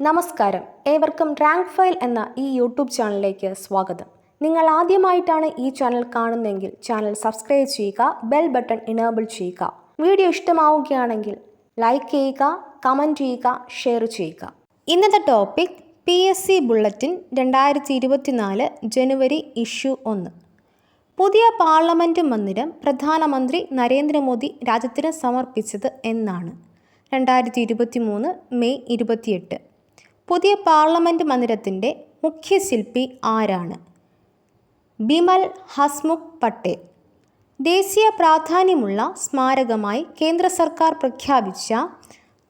നമസ്കാരം, ഏവർക്കും rank file എന്ന ഈ യൂട്യൂബ് ചാനലിലേക്ക് സ്വാഗതം. നിങ്ങൾ ആദ്യമായിട്ടാണ് ഈ ചാനൽ കാണുന്നതെങ്കിൽ ചാനൽ സബ്സ്ക്രൈബ് ചെയ്യുക, ബെൽ ബട്ടൺ ഇനേബിൾ ചെയ്യുക. വീഡിയോ ഇഷ്ടമാവുകയാണെങ്കിൽ ലൈക്ക് ചെയ്യുക, കമൻറ്റ് ചെയ്യുക, ഷെയർ ചെയ്യുക. ഇന്നത്തെ ടോപ്പിക് PSC ബുള്ളറ്റിൻ 2024 ജനുവരി ഇഷ്യൂ 1. പുതിയ പാർലമെൻറ്റ് മന്ദിരം പ്രധാനമന്ത്രി നരേന്ദ്രമോദി രാജ്യത്തിന് സമർപ്പിച്ചത് എന്നാണ്? 2023 മെയ് 28. പുതിയ പാർലമെൻറ്റ് മന്ദിരത്തിൻ്റെ മുഖ്യശില്പി ആരാണ്? ബിമൽ ഹസ്മുഖ് പട്ടേൽ. ദേശീയ പ്രാധാന്യമുള്ള സ്മാരകമായി കേന്ദ്ര സർക്കാർ പ്രഖ്യാപിച്ച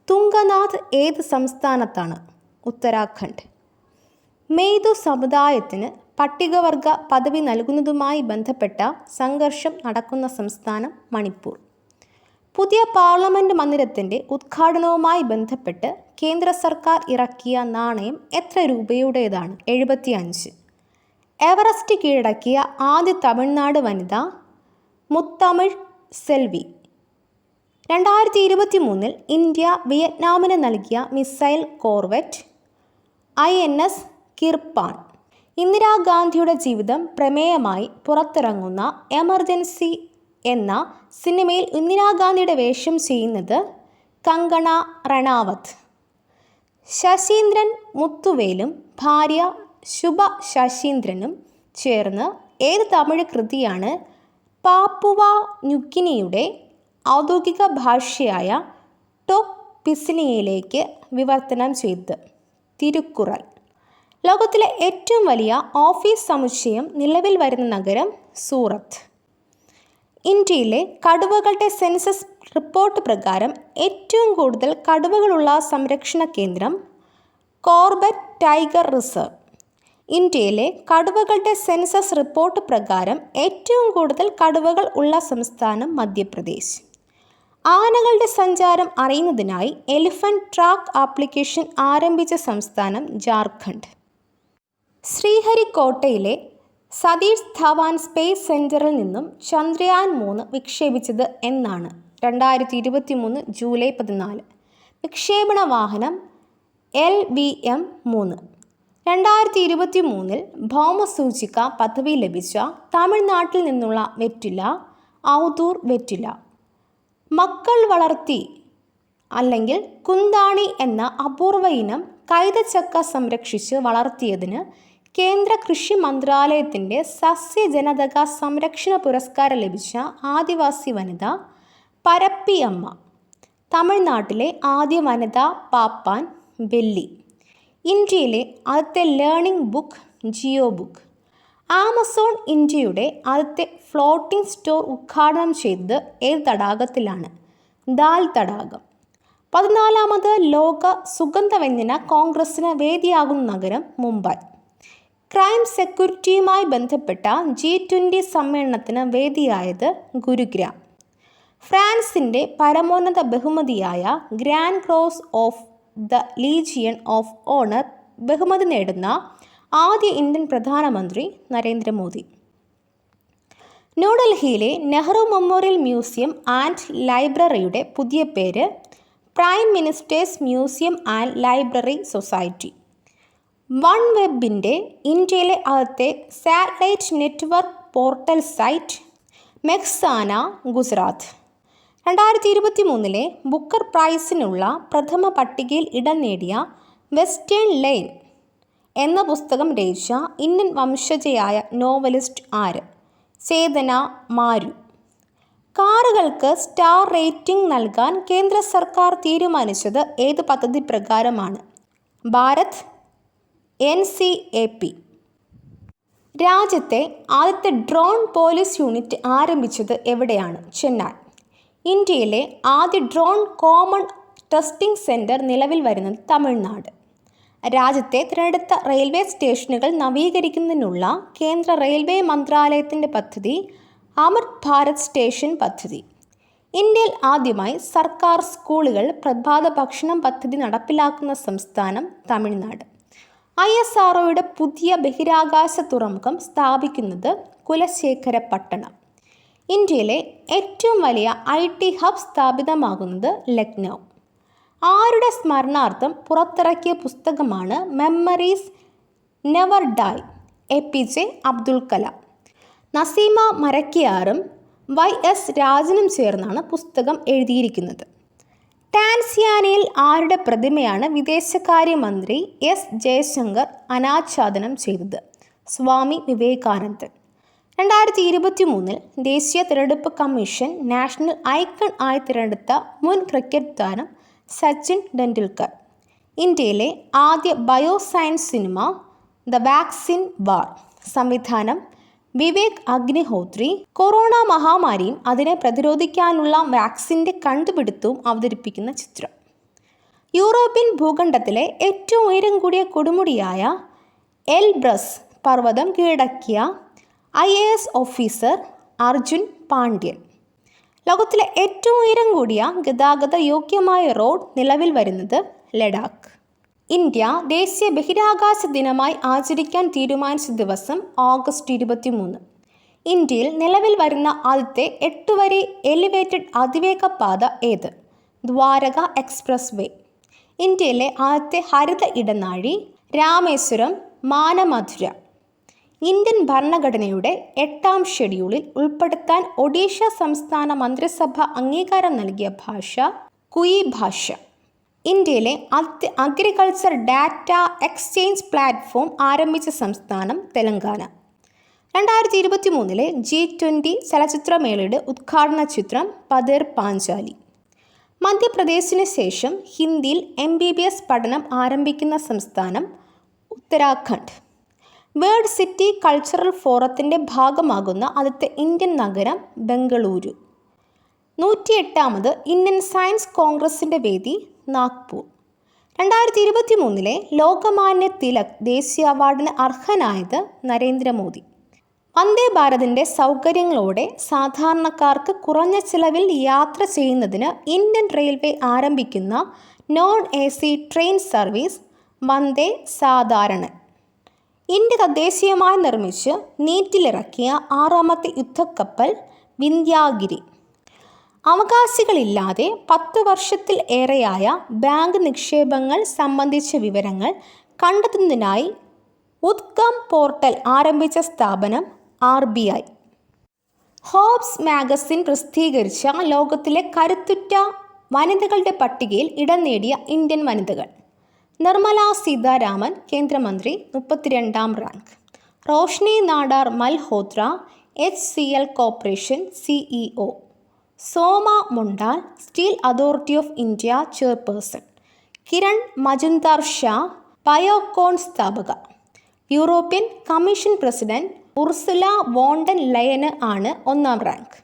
തുംഗനാഥ് ഏത് സംസ്ഥാനത്താണ്? ഉത്തരാഖണ്ഡ്. മെയ്തു സമുദായത്തിന് പട്ടികവർഗ പദവി നൽകുന്നതുമായി ബന്ധപ്പെട്ട സംഘർഷം നടക്കുന്ന സംസ്ഥാനം മണിപ്പൂർ. പുതിയ പാർലമെൻറ്റ് മന്ദിരത്തിൻ്റെ ഉദ്ഘാടനവുമായി ബന്ധപ്പെട്ട് കേന്ദ്ര സർക്കാർ ഇറക്കിയ നാണയം എത്ര രൂപയുടേതാണ്? 75. എവറസ്റ്റ് കീഴടക്കിയ ആദ്യ തമിഴ്നാട് വനിത മുത്തമിഴ് സെൽവി. 2023 ഇന്ത്യ വിയറ്റ്നാമിന് നൽകിയ മിസൈൽ കോർവെറ്റ് INS കിർപാൻ. ഇന്ദിരാഗാന്ധിയുടെ ജീവിതം പ്രമേയമായി പുറത്തിറങ്ങുന്ന എമർജൻസി എന്ന സിനിമയിൽ ഇന്ദിരാഗാന്ധിയുടെ വേഷം ചെയ്യുന്നത് കങ്കണ റണാവത്ത്. ശശീന്ദ്രൻ മുത്തുവേലും ഭാര്യ ശുഭ ശശീന്ദ്രനും ചേർന്ന് ഏത് തമിഴ് കൃതിയാണ് പാപ്പുവ ന്യൂഗിനിയുടെ ഔദ്യോഗിക ഭാഷയായ ടോക്പിസിനിയയിലേക്ക് വിവർത്തനം ചെയ്തത്? തിരുക്കുറൾ. ലോകത്തിലെ ഏറ്റവും വലിയ ഓഫീസ് സമുച്ചയം നിലവിൽ വരുന്ന നഗരം സൂറത്ത്. ഇന്ത്യയിലെ കടുവകളുടെ സെൻസസ് റിപ്പോർട്ട് പ്രകാരം ഏറ്റവും കൂടുതൽ കടുവകളുള്ള സംരക്ഷണ കേന്ദ്രം കോർബറ്റ് ടൈഗർ റിസർവ്. ഇന്ത്യയിലെ കടുവകളുടെ സെൻസസ് റിപ്പോർട്ട് പ്രകാരം ഏറ്റവും കൂടുതൽ കടുവകൾ ഉള്ള സംസ്ഥാനം മധ്യപ്രദേശ്. ആനകളുടെ സഞ്ചാരം അറിയുന്നതിനായി എലിഫന്റ് ട്രാക്ക് ആപ്ലിക്കേഷൻ ആരംഭിച്ച സംസ്ഥാനം ജാർഖണ്ഡ്. ശ്രീഹരിക്കോട്ടയിലെ സതീഷ് ധവാൻ സ്പേസ് സെൻറ്ററിൽ നിന്നും ചന്ദ്രയാൻ 3 വിക്ഷേപിച്ചത് എന്നാണ്? 2023 ജൂലൈ 14. വിക്ഷേപണ വാഹനം LVM 3. 2023 ഭൗമസൂചിക പദവി ലഭിച്ച തമിഴ്നാട്ടിൽ നിന്നുള്ള വെറ്റില ഔദൂർ വെറ്റില. മക്കൾ വളർത്തി അല്ലെങ്കിൽ കുന്താണി എന്ന അപൂർവ ഇനം കൈതച്ചക്ക സംരക്ഷിച്ച് വളർത്തിയതിന് കേന്ദ്ര കൃഷി മന്ത്രാലയത്തിൻ്റെ സസ്യജനതക സംരക്ഷണ പുരസ്കാരം ലഭിച്ച ആദിവാസി വനിത പരപ്പിയമ്മ. തമിഴ്നാട്ടിലെ ആദ്യ വനിതാ പാപ്പാൻ ബെല്ലി. ഇന്ത്യയിലെ ആദ്യത്തെ learning book Jio book. Amazon ഇന്ത്യയുടെ ആദ്യത്തെ ഫ്ലോട്ടിംഗ് സ്റ്റോർ ഉദ്ഘാടനം ചെയ്തത് ഏത് തടാകത്തിലാണ്? ദാൽ തടാകം. 14ാമത് ലോക സുഗന്ധവ്യഞ്ജന കോൺഗ്രസിന് വേദിയാകുന്ന നഗരം മുംബൈ. ക്രൈം സെക്യൂരിറ്റിയുമായി ബന്ധപ്പെട്ട G20 സമ്മേളനത്തിന് വേദിയായത് ഗുരുഗ്രാം. ഫ്രാൻസിൻ്റെ പരമോന്നത ബഹുമതിയായ grand cross of the legion of owner ബഹുമതി നേടുന്ന ആദ്യ ഇന്ത്യൻ പ്രധാനമന്ത്രി നരേന്ദ്രമോദി. ന്യൂഡൽഹിയിലെ നെഹ്റു മെമ്മോറിയൽ മ്യൂസിയം ആൻഡ് ലൈബ്രറിയുടെ പുതിയ പേര് prime ministers museum and library society. One വെബിൻ്റെ ഇന്ത്യയിലെ ആദ്യത്തെ satellite network portal site Mehsana, Gujarat. 2023 Booker പ്രൈസിനുള്ള പ്രഥമ പട്ടികയിൽ ഇടം നേടിയ വെസ്റ്റേൺ ലൈൻ എന്ന പുസ്തകം രചിച്ച ഇന്ത്യൻ വംശജയായ നോവലിസ്റ്റ് ആര്? ചേതന മാരു. കാറുകൾക്ക് സ്റ്റാർ റേറ്റിംഗ് നൽകാൻ കേന്ദ്ര സർക്കാർ തീരുമാനിച്ചത് ഏത് പദ്ധതി പ്രകാരമാണ്? ഭാരത് NCAP. രാജ്യത്തെ ആദ്യത്തെ ഡ്രോൺ പോലീസ് യൂണിറ്റ് ആരംഭിച്ചത് എവിടെയാണ്? ചെന്നൈ. ഇന്ത്യയിലെ ആദ്യ ഡ്രോൺ കോമൺ ടെസ്റ്റിംഗ് സെൻറ്റർ നിലവിൽ വരുന്നത് തമിഴ്നാട്. രാജ്യത്തെ തിരഞ്ഞെടുത്ത റെയിൽവേ സ്റ്റേഷനുകൾ നവീകരിക്കുന്നതിനുള്ള കേന്ദ്ര റെയിൽവേ മന്ത്രാലയത്തിൻ്റെ പദ്ധതി അമൃത് ഭാരത് സ്റ്റേഷൻ പദ്ധതി. ഇന്ത്യയിൽ ആദ്യമായി സർക്കാർ സ്കൂളുകൾ പ്രഭാത ഭക്ഷണം പദ്ധതി നടപ്പിലാക്കുന്ന സംസ്ഥാനം തമിഴ്നാട്. ISROയുടെ പുതിയ ബഹിരാകാശ തുറമുഖം സ്ഥാപിക്കുന്നത് കുലശേഖരപട്ടണം. ഇന്ത്യയിലെ ഏറ്റവും വലിയ IT ഹബ് സ്ഥാപിതമാകുന്നത് ലക്നൗ. ആരുടെ സ്മരണാർത്ഥം പുറത്തിറക്കിയ പുസ്തകമാണ് memories never die? APJ Abdul Kalam. Naseema മരക്കിയാറും YS രാജനും ചേർന്നാണ് പുസ്തകം എഴുതിയിരിക്കുന്നത്. ടാൻസിയാനയിൽ ആരുടെ പ്രതിമയാണ് വിദേശകാര്യമന്ത്രി S ജയശങ്കർ അനാച്ഛാദനം ചെയ്തത്? സ്വാമി വിവേകാനന്ദൻ. 2023 ദേശീയ തിരഞ്ഞെടുപ്പ് കമ്മീഷൻ നാഷണൽ ഐക്കൺ ആയി തിരഞ്ഞെടുത്ത മുൻ ക്രിക്കറ്റ് താരം സച്ചിൻ ടെണ്ടുൽക്കർ. ഇന്ത്യയിലെ ആദ്യ bioscience cinema the vaccine war. സംവിധാനം വിവേക് അഗ്നിഹോത്രി. കൊറോണ മഹാമാരിയും അതിനെ പ്രതിരോധിക്കാനുള്ള വാക്സിൻ്റെ കണ്ടുപിടുത്തവും അവതരിപ്പിക്കുന്ന ചിത്രം. യൂറോപ്യൻ ഭൂഖണ്ഡത്തിലെ ഏറ്റവും ഉയരം കൂടിയ കൊടുമുടിയായ എൽബ്രസ് പർവ്വതം കീഴടക്കിയ IAS ഓഫീസർ അർജുൻ പാണ്ഡ്യൻ. ലോകത്തിലെ ഏറ്റവും ഉയരം കൂടിയ ഗതാഗത യോഗ്യമായ റോഡ് നിലവിൽ വരുന്നത് ലഡാക്ക്. ഇന്ത്യ ദേശീയ ബഹിരാകാശ ദിനമായി ആചരിക്കാൻ തീരുമാനിച്ച ദിവസം ഓഗസ്റ്റ് 23. ഇന്ത്യയിൽ നിലവിൽ വരുന്ന ആദ്യത്തെ 8 വരി എലിവേറ്റഡ് അതിവേഗ പാത ഏത്? Dwarka expressway. ഇന്ത്യയിലെ ആദ്യത്തെ ഹരിത ഇടനാഴി രാമേശ്വരം മാനമധുര. ഇന്ത്യൻ ഭരണഘടനയുടെ 8ാം ഷെഡ്യൂളിൽ ഉൾപ്പെടുത്താൻ ഒഡീഷ സംസ്ഥാന മന്ത്രിസഭ അംഗീകാരം നൽകിയ ഭാഷ കുയി ഭാഷ. ഇന്ത്യയിലെ ആദ്യത്തെ അഗ്രികൾച്ചർ ഡാറ്റ എക്സ്ചേഞ്ച് പ്ലാറ്റ്ഫോം ആരംഭിച്ച സംസ്ഥാനം തെലങ്കാന. 2023 G20 ചലച്ചിത്രമേളയുടെ ഉദ്ഘാടന ചിത്രം പതേർ പാഞ്ചാലി. മധ്യപ്രദേശിന് ശേഷം ഹിന്ദിയിൽ MBBS പഠനം ആരംഭിക്കുന്ന സംസ്ഥാനം ഉത്തരാഖണ്ഡ്. വേൾഡ് സിറ്റി കൾച്ചറൽ ഫോറത്തിൻ്റെ ഭാഗമാകുന്ന ആദ്യത്തെ ഇന്ത്യൻ നഗരം ബംഗളൂരു. 108ാമത് ഇന്ത്യൻ സയൻസ് കോൺഗ്രസിൻ്റെ വേദി നാഗ്പൂർ. 2023 ലോകമാന്യ തിലക് ദേശീയ അവാർഡിന് അർഹനായത് നരേന്ദ്രമോദി. വന്ദേ ഭാരതിൻ്റെ സൗകര്യങ്ങളോടെ സാധാരണക്കാർക്ക് കുറഞ്ഞ ചിലവിൽ യാത്ര ചെയ്യുന്നതിന് ഇന്ത്യൻ റെയിൽവേ ആരംഭിക്കുന്ന നോൺ AC ട്രെയിൻ സർവീസ് വന്ദേ സാധാരണൻ. ഇന്ത്യ തദ്ദേശീയമായി നിർമ്മിച്ച് നീറ്റിലിറക്കിയ 6ാമത്തെ യുദ്ധക്കപ്പൽ വിന്ധ്യാഗിരി. അവകാശികളില്ലാതെ 10 വർഷത്തിൽ ഏറെയായ ബാങ്ക് നിക്ഷേപങ്ങൾ സംബന്ധിച്ച വിവരങ്ങൾ കണ്ടെത്തുന്നതിനായി ഉദ്ഗം പോർട്ടൽ ആരംഭിച്ച സ്ഥാപനം RBI. ഹോബ്സ് മാഗസിൻ പ്രസിദ്ധീകരിച്ച ലോകത്തിലെ കരുത്തുറ്റ വനിതകളുടെ പട്ടികയിൽ ഇടം നേടിയ ഇന്ത്യൻ വനിതകൾ. നിർമ്മല സീതാരാമൻ കേന്ദ്രമന്ത്രി 32ാം rank. Roshni Nadar Malhotra HCL corporation CEO. Soma Mondal steel authority of India chairperson. Kiran Mazumdar Shaw Biocon സ്ഥാപക. European commission president Ursula von der ലയന് ആണ് 1ാം റാങ്ക്.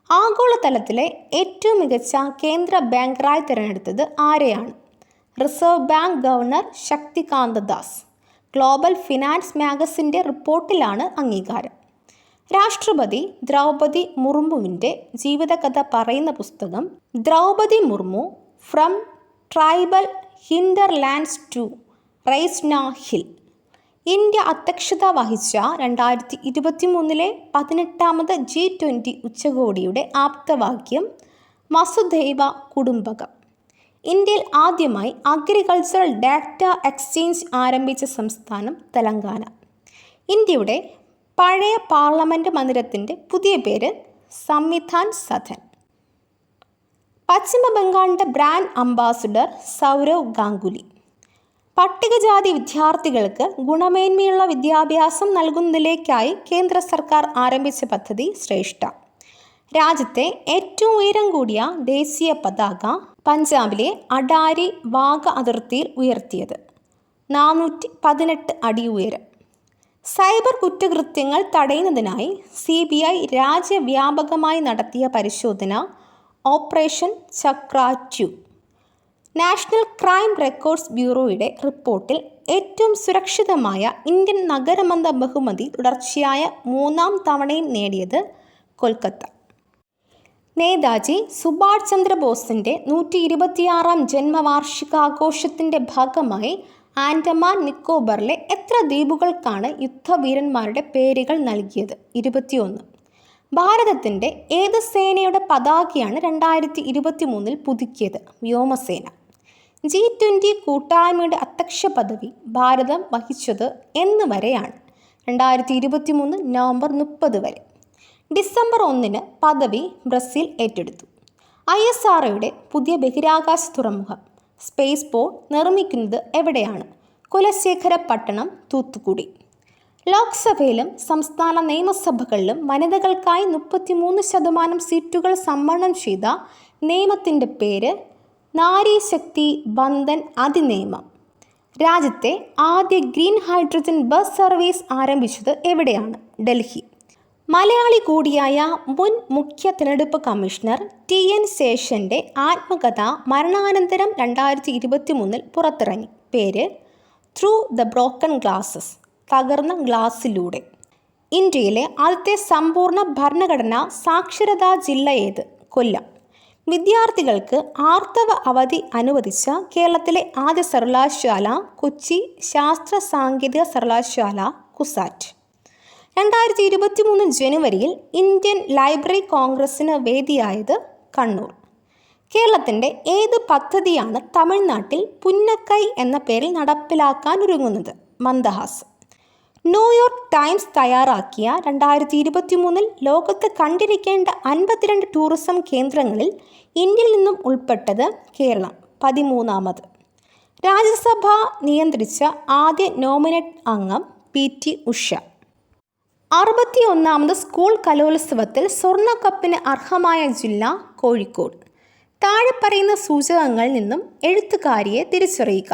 ആഗോളതലത്തിലെ ഏറ്റവും മികച്ച കേന്ദ്ര ബാങ്കറായി തിരഞ്ഞെടുത്തത് ആരെയാണ്? Reserve bank governor Shaktikanta Das. Global finance മാഗസിൻ്റെ റിപ്പോർട്ടിലാണ് അംഗീകാരം. രാഷ്ട്രപതി ദ്രൗപദി മുർമുവിൻ്റെ ജീവിതകഥ പറയുന്ന പുസ്തകം Droupadi Murmu from tribal hinterlands to Raisina hill. India അധ്യക്ഷത വഹിച്ച 2023 18ാമത് G20 ഉച്ചകോടിയുടെ ആപ്തവാക്യം വസുധൈവ കുടുംബകം. ഇന്ത്യയിൽ ആദ്യമായി അഗ്രികൾച്ചറൽ ഡാറ്റ എക്സ്ചേഞ്ച് ആരംഭിച്ച സംസ്ഥാനം തെലങ്കാന. ഇന്ത്യയുടെ പഴയ പാർലമെൻറ്റ് മന്ദിരത്തിൻ്റെ പുതിയ പേര് സംവിധാൻ സദൻ. പശ്ചിമ ബംഗാളിൻ്റെ ബ്രാൻഡ് അംബാസിഡർ സൗരവ് ഗാംഗുലി. പട്ടികജാതി വിദ്യാർത്ഥികൾക്ക് ഗുണമേന്മയുള്ള വിദ്യാഭ്യാസം നൽകുന്നതിലേക്കായി കേന്ദ്ര സർക്കാർ ആരംഭിച്ച പദ്ധതി ശ്രേഷ്ഠ. രാജ്യത്തെ ഏറ്റവും ഉയരം കൂടിയ ദേശീയ പതാക പഞ്ചാബിലെ അഡാരി വാഗ അതിർത്തിയിൽ ഉയർത്തിയത്. 418 അടി ഉയരം. സൈബർ കുറ്റകൃത്യങ്ങൾ തടയുന്നതിനായി CBI രാജ്യവ്യാപകമായി നടത്തിയ പരിശോധന ഓപ്പറേഷൻ ചക്ര 2. നാഷണൽ ക്രൈം റെക്കോർഡ്സ് ബ്യൂറോയുടെ റിപ്പോർട്ടിൽ ഏറ്റവും സുരക്ഷിതമായ ഇന്ത്യൻ നഗരമെന്ന ബഹുമതി തുടർച്ചയായ 3ാം തവണയും നേടിയത് കൊൽക്കത്ത. നേതാജി സുഭാഷ് ചന്ദ്രബോസിൻ്റെ 126ാം ജന്മവാർഷികാഘോഷത്തിൻ്റെ ഭാഗമായി ആൻഡമാൻ നിക്കോബറിലെ എത്ര ദ്വീപുകൾക്കാണ് യുദ്ധവീരന്മാരുടെ പേരുകൾ നൽകിയത്? 21. ഭാരതത്തിൻ്റെ ഏത് സേനയുടെ പതാകയാണ് 2023 പുതുക്കിയത്? വ്യോമസേന. G20 കൂട്ടായ്മയുടെ അധ്യക്ഷ പദവി ഭാരതം വഹിച്ചത് എന്ന് വരെയാണ്? 2023 നവംബർ 30 വരെ. ഡിസംബർ 1 പദവി ബ്രസീൽ ഏറ്റെടുത്തു. ISROയുടെ പുതിയ ബഹിരാകാശ തുറമുഖം സ്പേസ് പോർട്ട് നിർമ്മിക്കുന്നത് എവിടെയാണ്? കുലശേഖരപട്ടണം, തൂത്തുക്കുടി. ലോക്സഭയിലും സംസ്ഥാന നിയമസഭകളിലും വനിതകൾക്കായി 33% സീറ്റുകൾ സംവരണം ചെയ്ത നിയമത്തിൻ്റെ പേര് നാരീശക്തി വന്ദൻ അതിനിയമം. രാജ്യത്തെ ആദ്യ ഗ്രീൻ ഹൈഡ്രജൻ ബസ് സർവീസ് ആരംഭിച്ചത് എവിടെയാണ്? ഡൽഹി. മലയാളി കൂടിയായ മുൻ മുഖ്യ തിരഞ്ഞെടുപ്പ് കമ്മീഷണർ TN ശേഷൻ്റെ ആത്മകഥ മരണാനന്തരം 2023 പുറത്തിറങ്ങി. പേര് ത്രൂ ദ ബ്രോക്കൺ ഗ്ലാസസ്, തകർന്ന ഗ്ലാസ്സിലൂടെ. ഇന്ത്യയിലെ ആദ്യത്തെ സമ്പൂർണ്ണ ഭരണഘടനാ സാക്ഷരതാ ജില്ല ഏത്? കൊല്ലം. വിദ്യാർത്ഥികൾക്ക് ആർത്തവ അവധി അനുവദിച്ച കേരളത്തിലെ ആദ്യ സർവകലാശാല കൊച്ചി ശാസ്ത്ര സാങ്കേതിക സർവകലാശാല, കുസാറ്റ്. 2023 ജനുവരിയിൽ ഇന്ത്യൻ ലൈബ്രറി കോൺഗ്രസിന് വേദിയായത് കണ്ണൂർ. കേരളത്തിൻ്റെ ഏത് പദ്ധതിയാണ് തമിഴ്നാട്ടിൽ പുന്നക്കൈ എന്ന പേരിൽ നടപ്പിലാക്കാനൊരുങ്ങുന്നത്? മന്ദഹാസം. ന്യൂയോർക്ക് ടൈംസ് തയ്യാറാക്കിയ 2023 ലോകത്ത് കണ്ടിരിക്കേണ്ട 52 ടൂറിസം കേന്ദ്രങ്ങളിൽ ഇന്ത്യയിൽ നിന്നും ഉൾപ്പെട്ടത് കേരളം 13ാമത്. രാജ്യസഭ നിയന്ത്രിച്ച ആദ്യ നോമിനേറ്റ് അംഗം PT ഉഷ. 61ാമത് സ്കൂൾ കലോത്സവത്തിൽ സ്വർണ്ണക്കപ്പിന് അർഹമായ ജില്ല കോഴിക്കോട്. താഴെ പറയുന്ന സൂചകങ്ങളിൽ നിന്നും എഴുത്തുകാരിയെ തിരിച്ചറിയുക.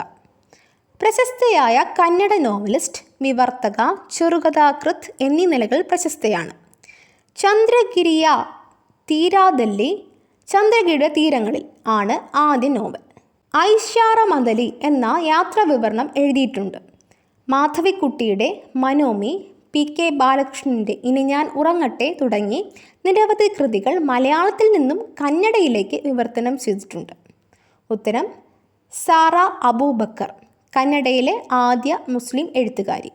പ്രശസ്തയായ കന്നഡ നോവലിസ്റ്റ്, വിവർത്തക, ചെറുകഥാകൃത്ത് എന്നീ നിലകൾ പ്രശസ്തയാണ്. ചന്ദ്രഗിരിയ തീരാദല്ലി, ചന്ദ്രഗിരിയുടെ തീരങ്ങളിൽ ആണ് ആദ്യ നോവൽ. ഐഷാറ മദലി എന്ന യാത്രാവിവരണം എഴുതിയിട്ടുണ്ട്. മാധവിക്കുട്ടിയുടെ മനോമി, PK ബാലകൃഷ്ണൻ്റെ ഇനി ഞാൻ ഉറങ്ങട്ടെ തുടങ്ങി നിരവധി കൃതികൾ മലയാളത്തിൽ നിന്നും കന്നഡയിലേക്ക് വിവർത്തനം ചെയ്തിട്ടുണ്ട്. ഉത്തരം സാറ അബൂബക്കർ, കന്നഡയിലെ ആദ്യ മുസ്ലിം എഴുത്തുകാരി.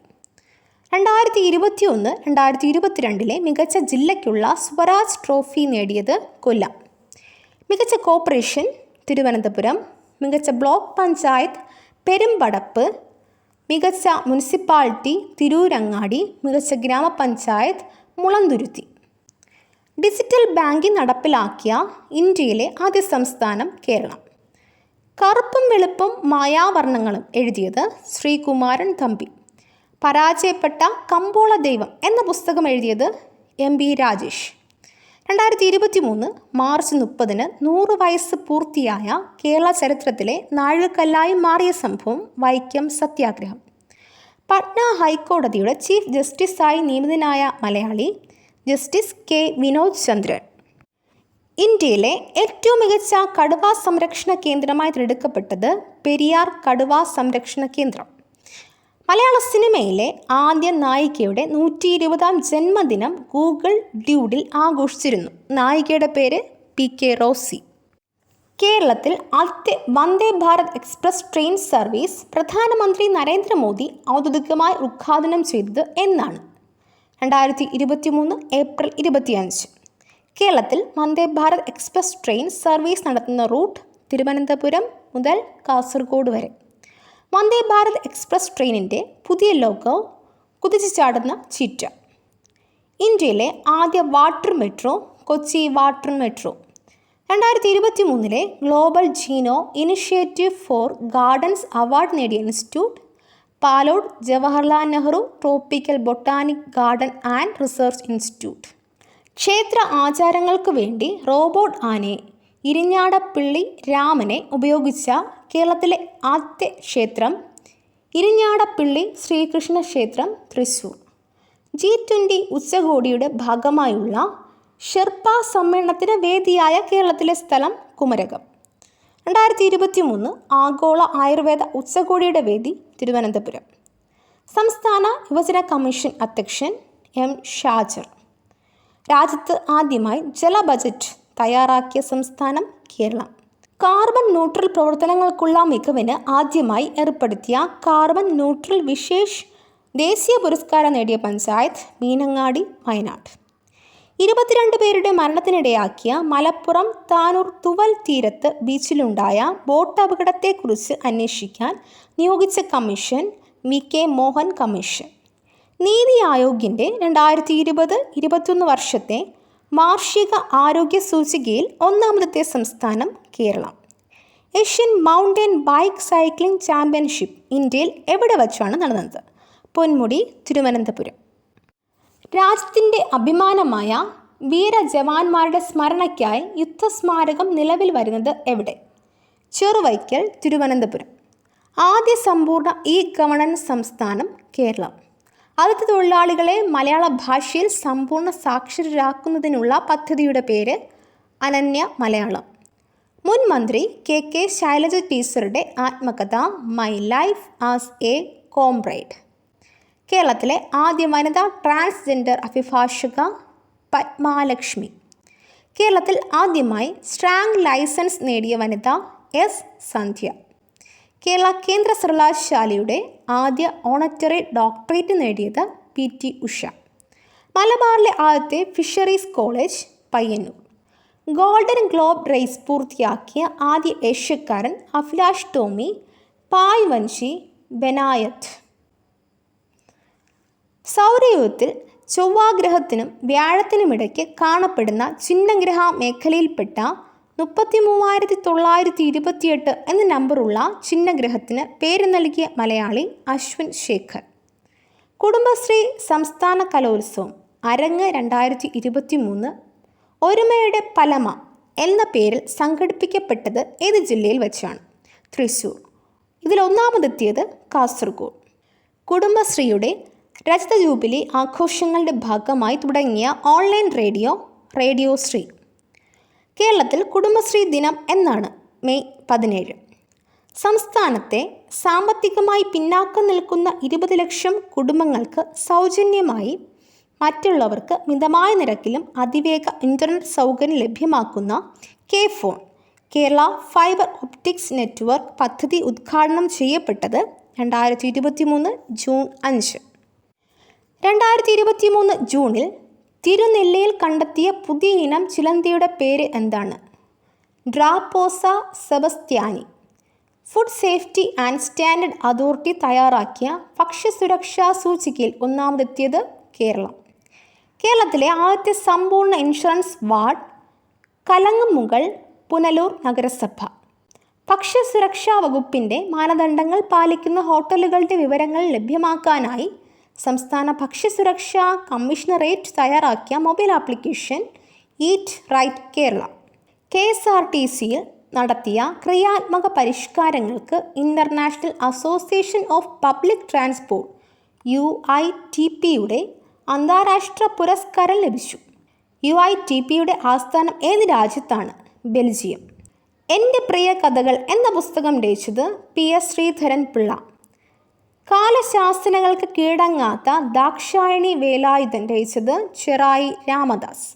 2021-2022 മികച്ച ജില്ലയ്ക്കുള്ള സ്വരാജ് ട്രോഫി നേടിയത് കൊല്ലം. മികച്ച കോർപ്പറേഷൻ തിരുവനന്തപുരം, മികച്ച ബ്ലോക്ക് പഞ്ചായത്ത് പെരുമ്പടപ്പ്, മികച്ച മുനിസിപ്പാലിറ്റി തിരൂരങ്ങാടി, മികച്ച ഗ്രാമപഞ്ചായത്ത് മുളന്തുരുത്തി. ഡിജിറ്റൽ ബാങ്കിംഗ് നടപ്പിലാക്കിയ ഇന്ത്യയിലെ ആദ്യ സംസ്ഥാനം കേരളം. കറുപ്പും വെളുപ്പും മായാവർണ്ണങ്ങളും എഴുതിയത് ശ്രീകുമാരൻ തമ്പി. പരാജയപ്പെട്ട കമ്പോള ദൈവം എന്ന പുസ്തകം എഴുതിയത് MB രാജേഷ്. 2023 മാർച്ച് 30 100 വയസ്സ് പൂർത്തിയായ കേരള ചരിത്രത്തിലെ നാഴികക്കല്ലായി മാറിയ സംഭവം വൈക്കം സത്യാഗ്രഹം. പട്ന ഹൈക്കോടതിയുടെ ചീഫ് ജസ്റ്റിസായി നിയമിതനായ മലയാളി ജസ്റ്റിസ് K വിനോദ് ചന്ദ്രൻ. ഇന്ത്യയിലെ ഏറ്റവും മികച്ച കടുവ സംരക്ഷണ കേന്ദ്രമായി തിരഞ്ഞെടുക്കപ്പെട്ടത് പെരിയാർ കടുവ സംരക്ഷണ കേന്ദ്രം. മലയാള സിനിമയിലെ ആദ്യ നായികയുടെ 120ാം ജന്മദിനം ഗൂഗിൾ ഡ്യൂഡിൽ ആഘോഷിച്ചിരുന്നു. നായികയുടെ പേര് PK റോസി. കേരളത്തിൽ ആദ്യത്തെ Vande Bharat express train service പ്രധാനമന്ത്രി നരേന്ദ്രമോദി ഔദ്യോഗികമായി ഉദ്ഘാടനം ചെയ്തത് എന്നാണ്? 2023 ഏപ്രിൽ 25. കേരളത്തിൽ Vande Bharat express train service നടത്തുന്ന റൂട്ട് തിരുവനന്തപുരം മുതൽ കാസർഗോഡ് വരെ. വന്ദേ ഭാരത് എക്സ്പ്രസ് ട്രെയിനിൻ്റെ പുതിയ ലോഗോ കുതിച്ചു ചാടുന്ന ചീറ്റ. ഇന്ത്യയിലെ ആദ്യ water metro Kochi water metro. 2023 global genome initiative for gardens award നേടിയ institute Palode Jawaharlal Nehru tropical botanic garden and research institute. ക്ഷേത്ര ആചാരങ്ങൾക്ക് വേണ്ടി റോബോട്ട് ആനയെ ഇരിഞ്ഞാടപ്പിള്ളി രാമനെ ഉപയോഗിച്ച കേരളത്തിലെ ആദ്യ ക്ഷേത്രം ഇരിഞ്ഞാടപ്പിള്ളി ശ്രീകൃഷ്ണ ക്ഷേത്രം, തൃശ്ശൂർ. G20 ഉച്ചകോടിയുടെ ഭാഗമായുള്ള ഷെർപ്പ സമ്മേളനത്തിന് വേദിയായ കേരളത്തിലെ സ്ഥലം കുമരകം. 2023 ആഗോള ആയുർവേദ ഉച്ചകോടിയുടെ വേദി തിരുവനന്തപുരം. സംസ്ഥാന യുവജന കമ്മീഷൻ അധ്യക്ഷൻ M ഷാജർ. രാജ്യത്ത് ആദ്യമായി ജല ബജറ്റ് തയ്യാറാക്കിയ സംസ്ഥാനം കേരളം. കാർബൺ ന്യൂട്രൽ പ്രവർത്തനങ്ങൾക്കുള്ള മികവിന് ആദ്യമായി ഏർപ്പെടുത്തിയ കാർബൺ ന്യൂട്രൽ വിശേഷ് ദേശീയ പുരസ്കാരം നേടിയ പഞ്ചായത്ത് മീനങ്ങാടി, വയനാട്. 22 പേരുടെ മരണത്തിനിടയാക്കിയ മലപ്പുറം താനൂർ തുവൽ തീരത്ത് ബീച്ചിലുണ്ടായ ബോട്ട് അപകടത്തെക്കുറിച്ച് അന്വേഷിക്കാൻ നിയോഗിച്ച കമ്മീഷൻ VK മോഹൻ കമ്മീഷൻ. നീതി ആയോഗിൻ്റെ 2020-21 വർഷത്തെ വാർഷിക ആരോഗ്യ സൂചികയിൽ ഒന്നാമത്തെ സംസ്ഥാനം Keralam. Asian mountain bike cycling championship ഇന്ത്യയിൽ എവിടെ വച്ചാണ് നടന്നത്? പൊന്മുടി, തിരുവനന്തപുരം. രാജ്യത്തിൻ്റെ അഭിമാനമായ വീരജവാന്മാരുടെ സ്മരണയ്ക്കായി യുദ്ധസ്മാരകം നിലവിൽ വരുന്നത് എവിടെ? ചെറുവൈക്കൽ, തിരുവനന്തപുരം. ആദ്യ സമ്പൂർണ്ണ ഗവേണൻസ് സംസ്ഥാനം കേരളം. അതിഥി തൊഴിലാളികളെ മലയാള ഭാഷയിൽ സമ്പൂർണ്ണ സാക്ഷരരാക്കുന്നതിനുള്ള പദ്ധതിയുടെ പേര് അനന്യ മലയാളം. മുൻ മന്ത്രി KK ശൈലജ ടീച്ചറുടെ ആത്മകഥ my life as A comrade. കേരളത്തിലെ ആദ്യ വനിതാ ട്രാൻസ്ജെൻഡർ അഭിഭാഷക പത്മാലക്ഷ്മി. കേരളത്തിൽ ആദ്യമായി സ്ട്രാങ് ലൈസൻസ് നേടിയ വനിത S. സന്ധ്യ. കേരള കേന്ദ്ര സർവകലാശാലയുടെ ആദ്യ ഓണററി ഡോക്ടറേറ്റ് നേടിയത് PT ഉഷ. മലബാറിലെ ആദ്യത്തെ fisheries college Payyanur. Golden globe race പൂർത്തിയാക്കിയ ആദ്യ ഏഷ്യക്കാരൻ അഭിലാഷ് ടോമി പായ്വഞ്ചി ബെനായത്ത്. സൗരയൂഥത്തിൽ ചൊവ്വാഗ്രഹത്തിനും വ്യാഴത്തിനുമിടയ്ക്ക് കാണപ്പെടുന്ന ചിഹ്നഗ്രഹ മേഖലയിൽപ്പെട്ട 33,928 എന്ന നമ്പറുള്ള ചിഹ്നഗ്രഹത്തിന് പേര് നൽകിയ മലയാളി അശ്വിൻ ശേഖർ. കുടുംബശ്രീ സംസ്ഥാന കലോത്സവം അരങ്ങ് 2023 ഒരുമയുടെ പലമ എന്ന പേരിൽ സംഘടിപ്പിക്കപ്പെട്ടത് ഏത് ജില്ലയിൽ വെച്ചാണ്? തൃശ്ശൂർ. ഇതിൽ ഒന്നാമതെത്തിയത് കാസർഗോഡ്. കുടുംബശ്രീയുടെ രജത ജൂബിലി ആഘോഷങ്ങളുടെ ഭാഗമായി തുടങ്ങിയ ഓൺലൈൻ റേഡിയോ ശ്രീ. കേരളത്തിൽ കുടുംബശ്രീ ദിനം എന്നാണ് മെയ് 17. സംസ്ഥാനത്തെ സാമ്പത്തികമായി പിന്നാക്കം നിൽക്കുന്ന 20 ലക്ഷം കുടുംബങ്ങൾക്ക് സൗജന്യമായി മറ്റുള്ളവർക്ക് മിതമായ നിരക്കിലും അതിവേഗ ഇൻ്റർനെറ്റ് സൗകര്യം ലഭ്യമാക്കുന്ന K-FON Kerala fibre optics network പദ്ധതി ഉദ്ഘാടനം ചെയ്യപ്പെട്ടത് 2023 ജൂൺ 5. 2023 ജൂണിൽ തിരുനെല്ലിയിൽ കണ്ടെത്തിയ പുതിയ ഇനം ചിലന്തിയുടെ പേര് എന്താണ്? ഡ്രാപ്പോസ സെബസ്ത്യാനി. Food safety and standard authority തയ്യാറാക്കിയ ഭക്ഷ്യസുരക്ഷാ സൂചികയിൽ ഒന്നാമതെത്തിയത് കേരളം. കേരളത്തിലെ ആദ്യത്തെ സമ്പൂർണ്ണ ഇൻഷുറൻസ് വാർഡ് കലങ്ങുമുകൾ പുനലൂർ നഗരസഭ. ഭക്ഷ്യസുരക്ഷാ വകുപ്പിൻ്റെ മാനദണ്ഡങ്ങൾ പാലിക്കുന്ന ഹോട്ടലുകളുടെ വിവരങ്ങൾ ലഭ്യമാക്കാനായി സംസ്ഥാന ഭക്ഷ്യസുരക്ഷാ കമ്മീഷണറേറ്റ് തയ്യാറാക്കിയ mobile application eat right Kerala. KSRTCയിൽ നടത്തിയ ക്രിയാത്മക പരിഷ്കാരങ്ങൾക്ക് international association of public transport UITPയുടെ അന്താരാഷ്ട്ര പുരസ്കാരം ലഭിച്ചു. UITPയുടെ ആസ്ഥാനം ഏത് രാജ്യത്താണ്? ബെൽജിയം. എൻ്റെ പ്രിയ കഥകൾ എന്ന പുസ്തകം രചിച്ചത് PS ശ്രീധരൻ പിള്ള. കാലശാസനകൾക്ക് കീഴടങ്ങാത്ത ദാക്ഷായണി വേലായുധൻ രചിച്ചത് ചെറായി രാമദാസ്.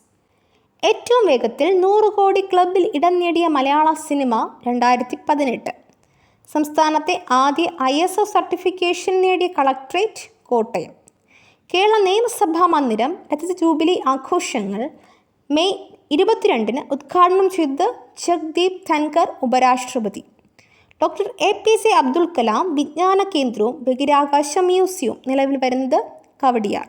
ഏറ്റവും വേഗത്തിൽ 100 കോടി ക്ലബിൽ ഇടം നേടിയ മലയാള സിനിമ 2018. സംസ്ഥാനത്തെ ആദ്യ ISO സർട്ടിഫിക്കേഷൻ നേടിയ കളക്ട്രേറ്റ് കോട്ടയം. കേരള നിയമസഭാ മന്ദിരം രജത ജൂബിലി ആഘോഷങ്ങൾ മെയ് 22 ഉദ്ഘാടനം ചെയ്തത് ജഗ്ദീപ് ധൻകർ ഉപരാഷ്ട്രപതി. ഡോക്ടർ APJ അബ്ദുൽ കലാം വിജ്ഞാന കേന്ദ്രവും ബഹിരാകാശ മ്യൂസിയവും നിലവിൽ വരുന്നത് കവടിയാർ.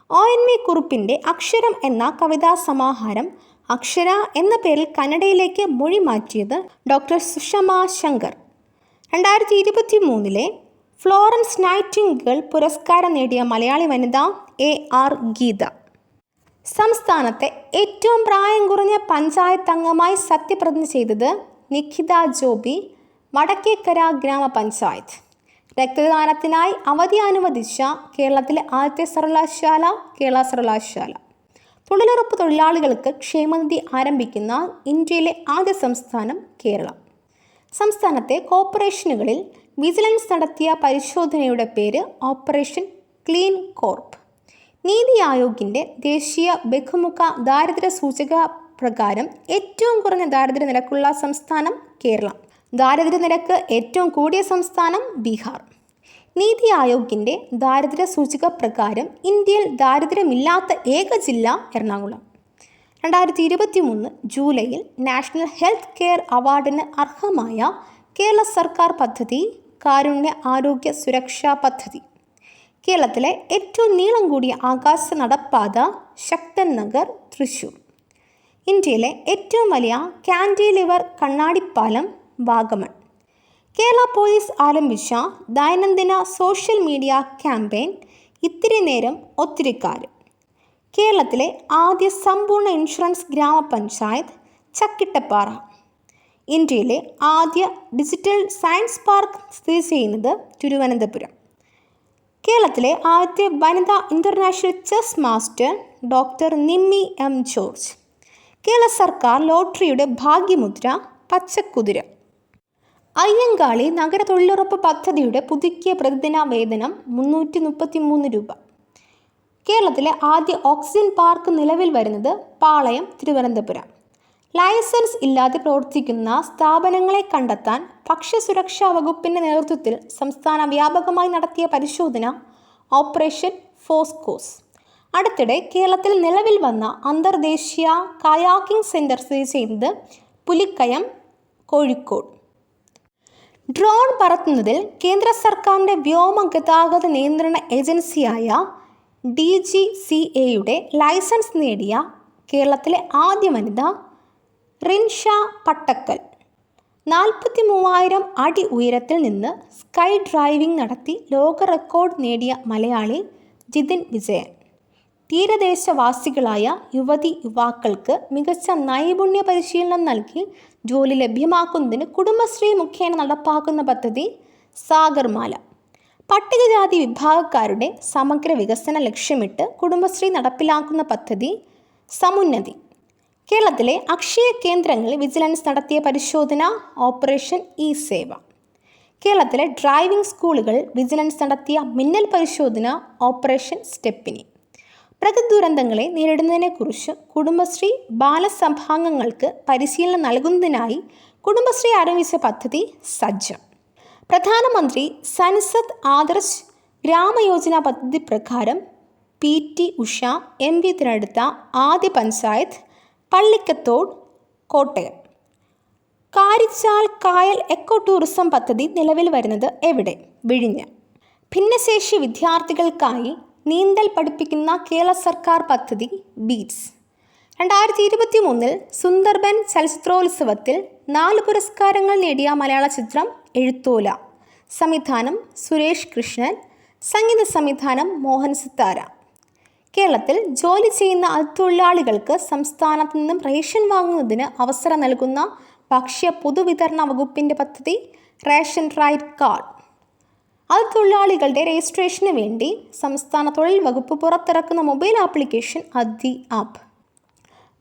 ONV കുറുപ്പിൻ്റെ അക്ഷരം എന്ന കവിതാ സമാഹാരം അക്ഷര എന്ന പേരിൽ കന്നഡയിലേക്ക് മൊഴി മാറ്റിയത് doctor Sushma Shankar. 2023 Florence Nightingale പുരസ്കാരം നേടിയ മലയാളി വനിത AR ഗീത. സംസ്ഥാനത്തെ ഏറ്റവും പ്രായം കുറഞ്ഞ പഞ്ചായത്ത് അംഗമായി സത്യപ്രതിജ്ഞ ചെയ്തത് നിഖിത ജോബി, വടക്കേക്കര ഗ്രാമപഞ്ചായത്ത്. രക്തദാനത്തിനായി അവധി അനുവദിച്ച കേരളത്തിലെ ആദ്യത്തെ സർവകലാശാല കേരള സർവകലാശാല. തൊഴിലുറപ്പ് തൊഴിലാളികൾക്ക് ക്ഷേമനിധി ആരംഭിക്കുന്ന ഇന്ത്യയിലെ ആദ്യ സംസ്ഥാനം കേരളം. സംസ്ഥാനത്തെ കോർപ്പറേഷനുകളിൽ വിജിലൻസ് നടത്തിയ പരിശോധനയുടെ പേര് ഓപ്പറേഷൻ ക്ലീൻ കോർപ്പ്. നീതി ആയോഗിൻ്റെ ദേശീയ ബഹുമുഖ ദാരിദ്ര്യ സൂചിക പ്രകാരം ഏറ്റവും കുറഞ്ഞ ദാരിദ്ര്യ നിരക്കുള്ള സംസ്ഥാനം കേരളം. ദാരിദ്ര്യ നിരക്ക് ഏറ്റവും കൂടിയ സംസ്ഥാനം ബീഹാർ. നീതി ആയോഗിൻ്റെ ദാരിദ്ര്യ സൂചിക പ്രകാരം ഇന്ത്യയിൽ ദാരിദ്ര്യമില്ലാത്ത ഏക ജില്ല എറണാകുളം. 2023 ജൂലൈയിൽ നാഷണൽ ഹെൽത്ത് കെയർ അവാർഡിന് അർഹമായ കേരള സർക്കാർ പദ്ധതി കാരുണ്യ ആരോഗ്യ സുരക്ഷാ പദ്ധതി. കേരളത്തിലെ ഏറ്റവും നീളം കൂടിയ ആകാശ നടപ്പാത ശക്തൻ നഗർ തൃശ്ശൂർ. ഇന്ത്യയിലെ ഏറ്റവും വലിയ കാൻഡിലിവർ കണ്ണാടിപ്പാലം വാഗമൺ. കേരള പോലീസ് ആരംഭിച്ച ദൈനംദിന സോഷ്യൽ മീഡിയ ക്യാമ്പയിൻ ഇത്തിരി നേരം ഒത്തിരി കാര്യം. കേരളത്തിലെ ആദ്യ സമ്പൂർണ്ണ ഇൻഷുറൻസ് ഗ്രാമപഞ്ചായത്ത് ചക്കിട്ടപ്പാറ. ഇന്ത്യയിലെ ആദ്യ ഡിജിറ്റൽ സയൻസ് പാർക്ക് സ്ഥിതി ചെയ്യുന്നത് തിരുവനന്തപുരം. കേരളത്തിലെ ആദ്യത്തെ വനിതാ international chess master doctor Nimmi M George. Kerala സർക്കാർ ലോട്ടറിയുടെ ഭാഗ്യമുദ്ര പച്ചക്കുതിര. അയ്യങ്കാളി നഗര തൊഴിലുറപ്പ് പദ്ധതിയുടെ പുതുക്കിയ പ്രതിദിന വേതനം 333 രൂപ. കേരളത്തിലെ ആദ്യ ഓക്സിജൻ പാർക്ക് നിലവിൽ വരുന്നത് പാളയം, തിരുവനന്തപുരം. ലൈസൻസ് ഇല്ലാതെ പ്രവർത്തിക്കുന്ന സ്ഥാപനങ്ങളെ കണ്ടെത്താൻ ഭക്ഷ്യസുരക്ഷാ വകുപ്പിൻ്റെ നേതൃത്വത്തിൽ സംസ്ഥാന വ്യാപകമായി നടത്തിയ പരിശോധന ഓപ്പറേഷൻ ഫോസ്കോസ്. അടുത്തിടെ കേരളത്തിൽ നിലവിൽ വന്ന അന്തർദേശീയ കയാക്കിംഗ് സെൻറ്റർ സ്ഥിതി ചെയ്യുന്നത് പുലിക്കയം, കോഴിക്കോട്. ഡ്രോൺ പറത്തുന്നതിൽ കേന്ദ്ര സർക്കാരിൻ്റെ വ്യോമ ഗതാഗത നിയന്ത്രണ ഏജൻസിയായ DGCAയുടെ ലൈസൻസ് നേടിയ കേരളത്തിലെ ആദ്യ വനിത റിൻഷ പട്ടക്കൽ. 43,000 അടി ഉയരത്തിൽ നിന്ന് സ്കൈ ഡ്രൈവിംഗ് നടത്തി ലോക റെക്കോർഡ് നേടിയ മലയാളി ജിതിൻ വിജയൻ. തീരദേശവാസികളായ യുവതി-യുവാക്കൾക്ക് മികച്ച നൈപുണ്യ പരിശീലനം നൽകി ജോലി ലഭ്യമാക്കുന്നതിന് കുടുംബശ്രീ മുഖേന നടപ്പാക്കുന്ന പദ്ധതി സാഗർമാല. പട്ടികജാതി വിഭാഗക്കാരുടെ സമഗ്ര വികസനം ലക്ഷ്യമിട്ട് കുടുംബശ്രീ നടപ്പിലാക്കുന്ന പദ്ധതി സമുന്നതി. കേരളത്തിലെ അക്ഷയ കേന്ദ്രങ്ങളിൽ വിജിലൻസ് നടത്തിയ പരിശോധന ഓപ്പറേഷൻ ഇ-സേവ. കേരളത്തിലെ ഡ്രൈവിംഗ് സ്കൂളുകൾ വിജിലൻസ് നടത്തിയ മിന്നൽ പരിശോധന ഓപ്പറേഷൻ സ്റ്റെപ്പിനി. പ്രകൃതി ദുരന്തങ്ങളെ നേരിടുന്നതിനെക്കുറിച്ച് കുടുംബശ്രീ ബാലസഭാംഗങ്ങൾക്ക് പരിശീലനം നൽകുന്നതിനായി കുടുംബശ്രീ ആരംഭിച്ച പദ്ധതി സജ്ജം. പ്രധാനമന്ത്രി സൻസദ് ആദർശ് ഗ്രാമയോജന പദ്ധതി പ്രകാരം PT ഉഷ MP തിരഞ്ഞെടുത്ത ആദ്യ പഞ്ചായത്ത് പള്ളിക്കത്തോട്, കോട്ടയം. കാരിച്ചാൽ കായൽ എക്കോ ടൂറിസം പദ്ധതി നിലവിൽ വരുന്നത് എവിടെ? വിഴിഞ്ഞം. ഭിന്നശേഷി വിദ്യാർത്ഥികൾക്കായി നീന്തൽ പഠിപ്പിക്കുന്ന കേരള സർക്കാർ പദ്ധതി ബീറ്റ്സ്. 2023 സുന്ദർബൻ ചലച്ചിത്രോത്സവത്തിൽ 4 പുരസ്കാരങ്ങൾ നേടിയ മലയാള ചിത്രം എഴുത്തോല. സംവിധാനം സുരേഷ് കൃഷ്ണൻ, സംഗീത സംവിധാനം മോഹൻ സിത്താര. കേരളത്തിൽ ജോലി ചെയ്യുന്ന തൊഴിലാളികൾക്ക് സംസ്ഥാനത്ത് നിന്നും റേഷൻ വാങ്ങുന്നതിന് അവസരം നൽകുന്ന ഭക്ഷ്യ പൊതുവിതരണ വകുപ്പിൻ്റെ പദ്ധതി റേഷൻ റൈറ്റ് കാർഡ്. തൊഴിലാളികളുടെ രജിസ്ട്രേഷന് വേണ്ടി സംസ്ഥാന തൊഴിൽ വകുപ്പ് പുറത്തിറക്കുന്ന മൊബൈൽ ആപ്ലിക്കേഷൻ അദ്ദി ആപ്പ്.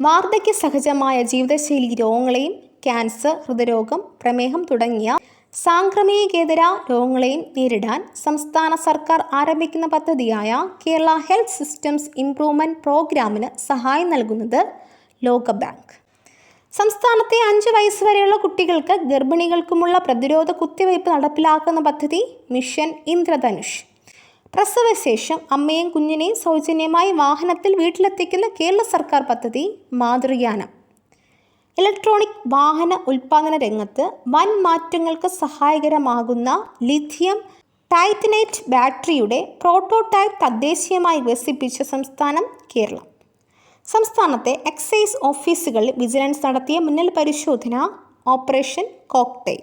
വാർദ്ധക്യ സഹജമായ ജീവിതശൈലി രോഗങ്ങളെയും ക്യാൻസർ, ഹൃദയരോഗം, പ്രമേഹം തുടങ്ങിയ സാംക്രമികേതര രോഗങ്ങളെയും നേരിടാൻ സംസ്ഥാന സർക്കാർ ആരംഭിക്കുന്ന പദ്ധതിയായ കേരള ഹെൽത്ത് സിസ്റ്റംസ് ഇംപ്രൂവ്മെൻറ്റ് പ്രോഗ്രാമിന് സഹായം നൽകുന്നത് ലോകബാങ്ക്. സംസ്ഥാനത്തെ 5 വയസ്സ് വരെയുള്ള കുട്ടികൾക്ക് ഗർഭിണികൾക്കുമുള്ള പ്രതിരോധ കുത്തിവയ്പ് നടപ്പിലാക്കുന്ന പദ്ധതി മിഷൻ ഇന്ദ്രധനുഷ്. പ്രസവശേഷം അമ്മയും കുഞ്ഞിനെയും സൗജന്യമായി വാഹനത്തിൽ വീട്ടിലെത്തിക്കുന്ന കേരള സർക്കാർ പദ്ധതി മാതൃയാനം. ഇലക്ട്രോണിക് വാഹന ഉൽപ്പാദന രംഗത്ത് വൻ മാറ്റങ്ങൾക്ക് സഹായകരമാകുന്ന ലിഥിയം ടൈറ്റനേറ്റ് ബാറ്ററിയുടെ പ്രോട്ടോടൈപ്പ് തദ്ദേശീയമായി വികസിപ്പിച്ച സംസ്ഥാനം കേരളം. സംസ്ഥാനത്തെ എക്സൈസ് ഓഫീസുകളിൽ വിജിലൻസ് നടത്തിയ മിന്നൽ പരിശോധന ഓപ്പറേഷൻ കോക്ടെയിൽ.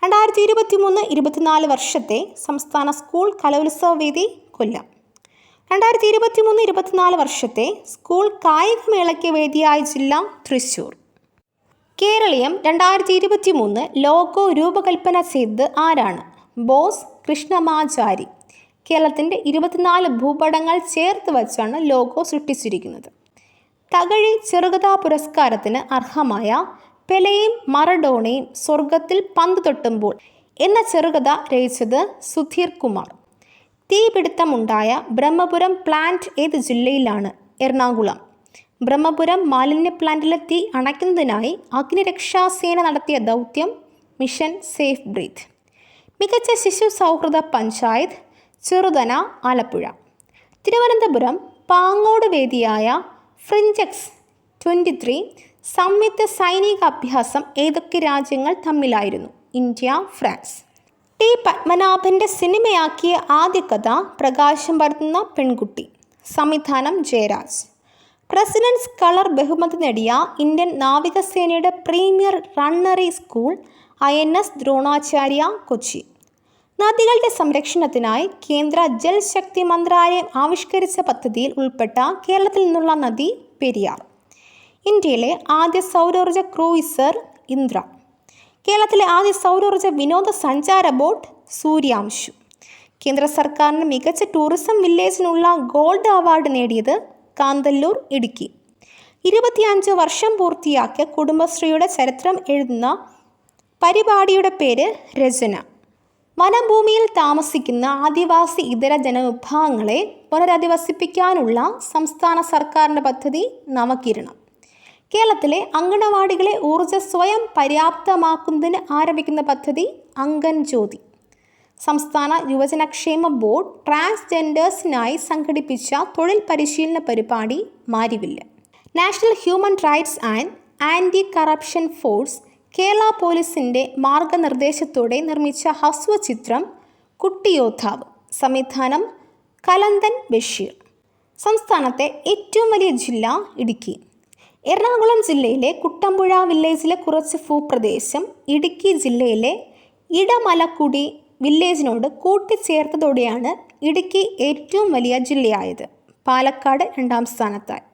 2023-24 വർഷത്തെ സംസ്ഥാന സ്കൂൾ കലോത്സവ വേദി കൊല്ലം. 2023-24 വർഷത്തെ സ്കൂൾ കായികമേളയ്ക്ക് വേദിയായ ജില്ല തൃശ്ശൂർ. കേരളീയം 2023 ലോഗോ രൂപകൽപ്പന ചെയ്തത് ആരാണ്? ബോസ് കൃഷ്ണമാചാരി. കേരളത്തിൻ്റെ 24 ഭൂപടങ്ങൾ ചേർത്ത് വച്ചാണ് ലോഗോ സൃഷ്ടിച്ചിരിക്കുന്നത്. തകഴി ചെറുകഥാ പുരസ്കാരത്തിന് അർഹമായ പെലെയും മറഡോണയും സ്വർഗത്തിൽ പന്ത് തൊട്ടുമ്പോൾ എന്ന ചെറുകഥ രചിച്ചത് സുധീർ കുമാർ. തീപിടുത്തമുണ്ടായ ബ്രഹ്മപുരം പ്ലാന്റ് ഏത് ജില്ലയിലാണ്? എറണാകുളം. ബ്രഹ്മപുരം മാലിന്യ പ്ലാന്റിലെ തീ അണയ്ക്കുന്നതിനായി അഗ്നിരക്ഷാസേന നടത്തിയ ദൗത്യം മിഷൻ സേഫ് ബ്രീത്ത്. മികച്ച ശിശു സൗഹൃദ പഞ്ചായത്ത് ചെറുതന ആലപ്പുഴ. തിരുവനന്തപുരം പാങ്ങോട് വേദിയായ ഫ്രിഞ്ചെക്സ് 23 സംയുക്ത സൈനിക അഭ്യാസം ഏതൊക്കെ രാജ്യങ്ങൾ തമ്മിലായിരുന്നു? India, France. ടി പത്മനാഭൻ്റെ സിനിമയാക്കിയ ആദ്യ കഥ പ്രകാശം പരത്തുന്ന പെൺകുട്ടി. സംവിധാനം ജയരാജ്. പ്രസിഡൻസ് കളർ ബഹുമതി നേടിയ ഇന്ത്യൻ നാവികസേനയുടെ premier gunnery school INS Dronacharya, Kochi. നദികളുടെ സംരക്ഷണത്തിനായി കേന്ദ്ര ജൽശക്തി മന്ത്രാലയം ആവിഷ്കരിച്ച പദ്ധതിയിൽ ഉൾപ്പെട്ട കേരളത്തിൽ നിന്നുള്ള നദി പെരിയാർ. ഇന്ത്യയിലെ ആദ്യ സൗരോർജ്ജ ക്രൂയിസർ ഇന്ദ്ര. കേരളത്തിലെ ആദ്യ സൗരോർജ്ജ വിനോദസഞ്ചാര ബോട്ട് സൂര്യാംശു. കേന്ദ്ര സർക്കാരിന് മികച്ച ടൂറിസം വില്ലേജിനുള്ള ഗോൾഡ് അവാർഡ് നേടിയത് കാന്തല്ലൂർ, ഇടുക്കി. 25 വർഷം പൂർത്തിയാക്കിയ കുടുംബശ്രീയുടെ ചരിത്രം എഴുതുന്ന പരിപാടിയുടെ പേര് രചന. വനഭൂമിയിൽ താമസിക്കുന്ന ആദിവാസി ഇതര ജനവിഭാഗങ്ങളെ പുനരധിവസിപ്പിക്കാനുള്ള സംസ്ഥാന സർക്കാരിൻ്റെ പദ്ധതി നവകിരണം. കേരളത്തിലെ അങ്കണവാടികളെ ഊർജ്ജ സ്വയം പര്യാപ്തമാക്കുന്നതിന് ആരംഭിക്കുന്ന പദ്ധതി അങ്കൻ ജ്യോതി. സംസ്ഥാന യുവജനക്ഷേമ ബോർഡ് ട്രാൻസ്ജെൻഡേഴ്സിനായി സംഘടിപ്പിച്ച തൊഴിൽ പരിശീലന പരിപാടി Marivillu. National human rights and anti corruption force Kerala പോലീസിൻ്റെ മാർഗനിർദ്ദേശത്തോടെ നിർമ്മിച്ച ഹ്രസ്വചിത്രം കുട്ടിയോദ്ധാവ്. സംവിധാനം കലന്തൻ ബഷീർ. സംസ്ഥാനത്തെ ഏറ്റവും വലിയ ജില്ല ഇടുക്കി. എറണാകുളം ജില്ലയിലെ കുട്ടമ്പുഴ വില്ലേജിലെ കുറച്ച് ഭൂപ്രദേശം ഇടുക്കി ജില്ലയിലെ ഇടമലക്കുടി വില്ലേജിനോട് കൂട്ടിച്ചേർത്തതോടെയാണ് ഇടുക്കി ഏറ്റവും വലിയ ജില്ലയായത്. പാലക്കാട് 2ാം സ്ഥാനത്തായി.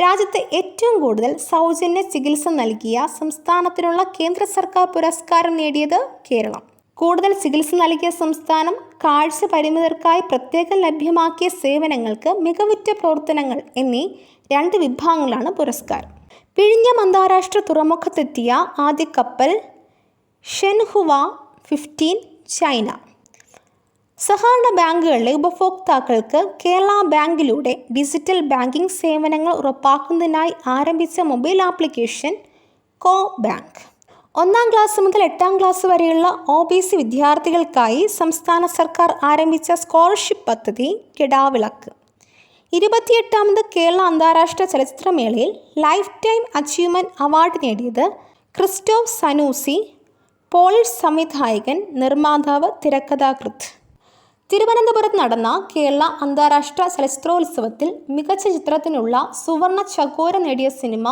രാജ്യത്ത് ഏറ്റവും കൂടുതൽ സൗജന്യ ചികിത്സ നൽകിയ സംസ്ഥാനത്തിനുള്ള കേന്ദ്ര സർക്കാർ പുരസ്കാരം നേടിയത് കേരളം. കൂടുതൽ ചികിത്സ നൽകിയ സംസ്ഥാനം, കാഴ്ച പരിമിതർക്കായി പ്രത്യേകം ലഭ്യമാക്കിയ സേവനങ്ങൾക്ക് മികവുറ്റ പ്രവർത്തനങ്ങൾ എന്നീ 2 വിഭാഗങ്ങളാണ് പുരസ്കാരം. വിഴിഞ്ഞം അന്താരാഷ്ട്ര തുറമുഖത്തെത്തിയ ആദ്യ കപ്പൽ ഷെൻഹുവ 15, ചൈന. സഹകരണ ബാങ്കുകളിലെ ഉപഭോക്താക്കൾക്ക് കേരള ബാങ്കിലൂടെ ഡിജിറ്റൽ ബാങ്കിംഗ് സേവനങ്ങൾ ഉറപ്പാക്കുന്നതിനായി ആരംഭിച്ച മൊബൈൽ ആപ്ലിക്കേഷൻ കോ ബാങ്ക്. 1ാം ക്ലാസ് മുതൽ 8ാം ക്ലാസ് വരെയുള്ള OBC വിദ്യാർത്ഥികൾക്കായി സംസ്ഥാന സർക്കാർ ആരംഭിച്ച സ്കോളർഷിപ്പ് പദ്ധതി കിടാവിളക്ക്. 28ാമത് കേരള അന്താരാഷ്ട്ര ചലച്ചിത്രമേളയിൽ ലൈഫ് ടൈം അച്ചീവ്മെൻറ്റ് അവാർഡ് നേടിയത് ക്രിസ്റ്റോഫ് സനൂസി, പോളിഷ് സംവിധായകൻ, നിർമ്മാതാവ്, തിരക്കഥാകൃത്ത്. തിരുവനന്തപുരത്ത് നടന്ന കേരള അന്താരാഷ്ട്ര ചലച്ചിത്രോത്സവത്തിൽ മികച്ച ചിത്രത്തിനുള്ള സുവർണ ചകോര നേടിയ സിനിമ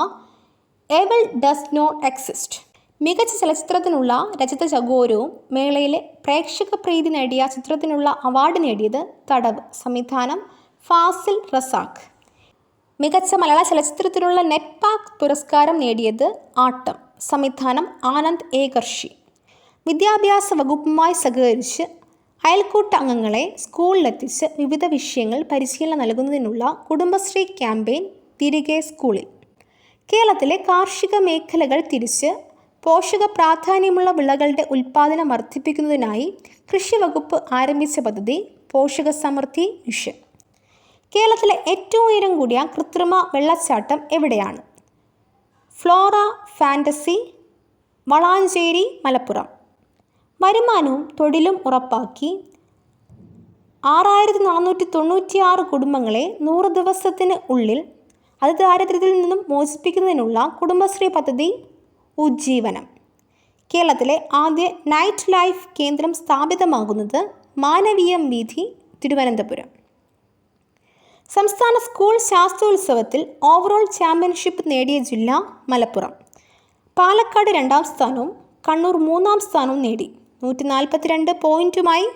എവിൾ ഡസ് നോട്ട് എക്സിസ്റ്റ്. മികച്ച ചലച്ചിത്രത്തിനുള്ള രജത ചകോരവും മേളയിലെ പ്രേക്ഷക പ്രീതി നേടിയ ചിത്രത്തിനുള്ള അവാർഡ് നേടിയത് തടവ്. സംവിധാനം ഫാസിൽ റസാഖ്. മികച്ച മലയാള ചലച്ചിത്രത്തിനുള്ള നെറ്റ്പാക് പുരസ്കാരം നേടിയത് ആട്ടം. സംവിധാനം ആനന്ദ് ഏകർഷി. വിദ്യാഭ്യാസ വകുപ്പുമായി സഹകരിച്ച് അയൽക്കൂട്ട അംഗങ്ങളെ സ്കൂളിലെത്തിച്ച് വിവിധ വിഷയങ്ങൾ പരിശീലനം നൽകുന്നതിനുള്ള കുടുംബശ്രീ ക്യാമ്പയിൻ തിരികെ സ്കൂളിൽ. കേരളത്തിലെ കാർഷിക മേഖലകൾ തിരിച്ച് പോഷക പ്രാധാന്യമുള്ള വിളകളുടെ ഉൽപ്പാദനം വർദ്ധിപ്പിക്കുന്നതിനായി കൃഷി വകുപ്പ് ആരംഭിച്ച പദ്ധതി പോഷക സമൃദ്ധി മിഷൻ. കേരളത്തിലെ ഏറ്റവും ഉയരം കൂടിയ കൃത്രിമ വെള്ളച്ചാട്ടം എവിടെയാണ്? Flora fantasy, Valanchery, Malappuram. വരുമാനവും തൊഴിലും ഉറപ്പാക്കി 6496 കുടുംബങ്ങളെ 100 ദിവസത്തിന് ഉള്ളിൽ അതിദാരിദ്ര്യത്തിൽ നിന്നും മോചിപ്പിക്കുന്നതിനുള്ള കുടുംബശ്രീ പദ്ധതി ഉജ്ജീവനം. കേരളത്തിലെ ആദ്യ നൈറ്റ് ലൈഫ് കേന്ദ്രം സ്ഥാപിതമാകുന്നത് മാനവീയം വീഥി, തിരുവനന്തപുരം. സംസ്ഥാന സ്കൂൾ ശാസ്ത്രോത്സവത്തിൽ ഓവറോൾ ചാമ്പ്യൻഷിപ്പ് നേടിയ ജില്ല മലപ്പുറം. പാലക്കാട് 2ാം സ്ഥാനവും കണ്ണൂർ 3ാം സ്ഥാനവും നേടി. 142 പോയിൻറ്റുമായി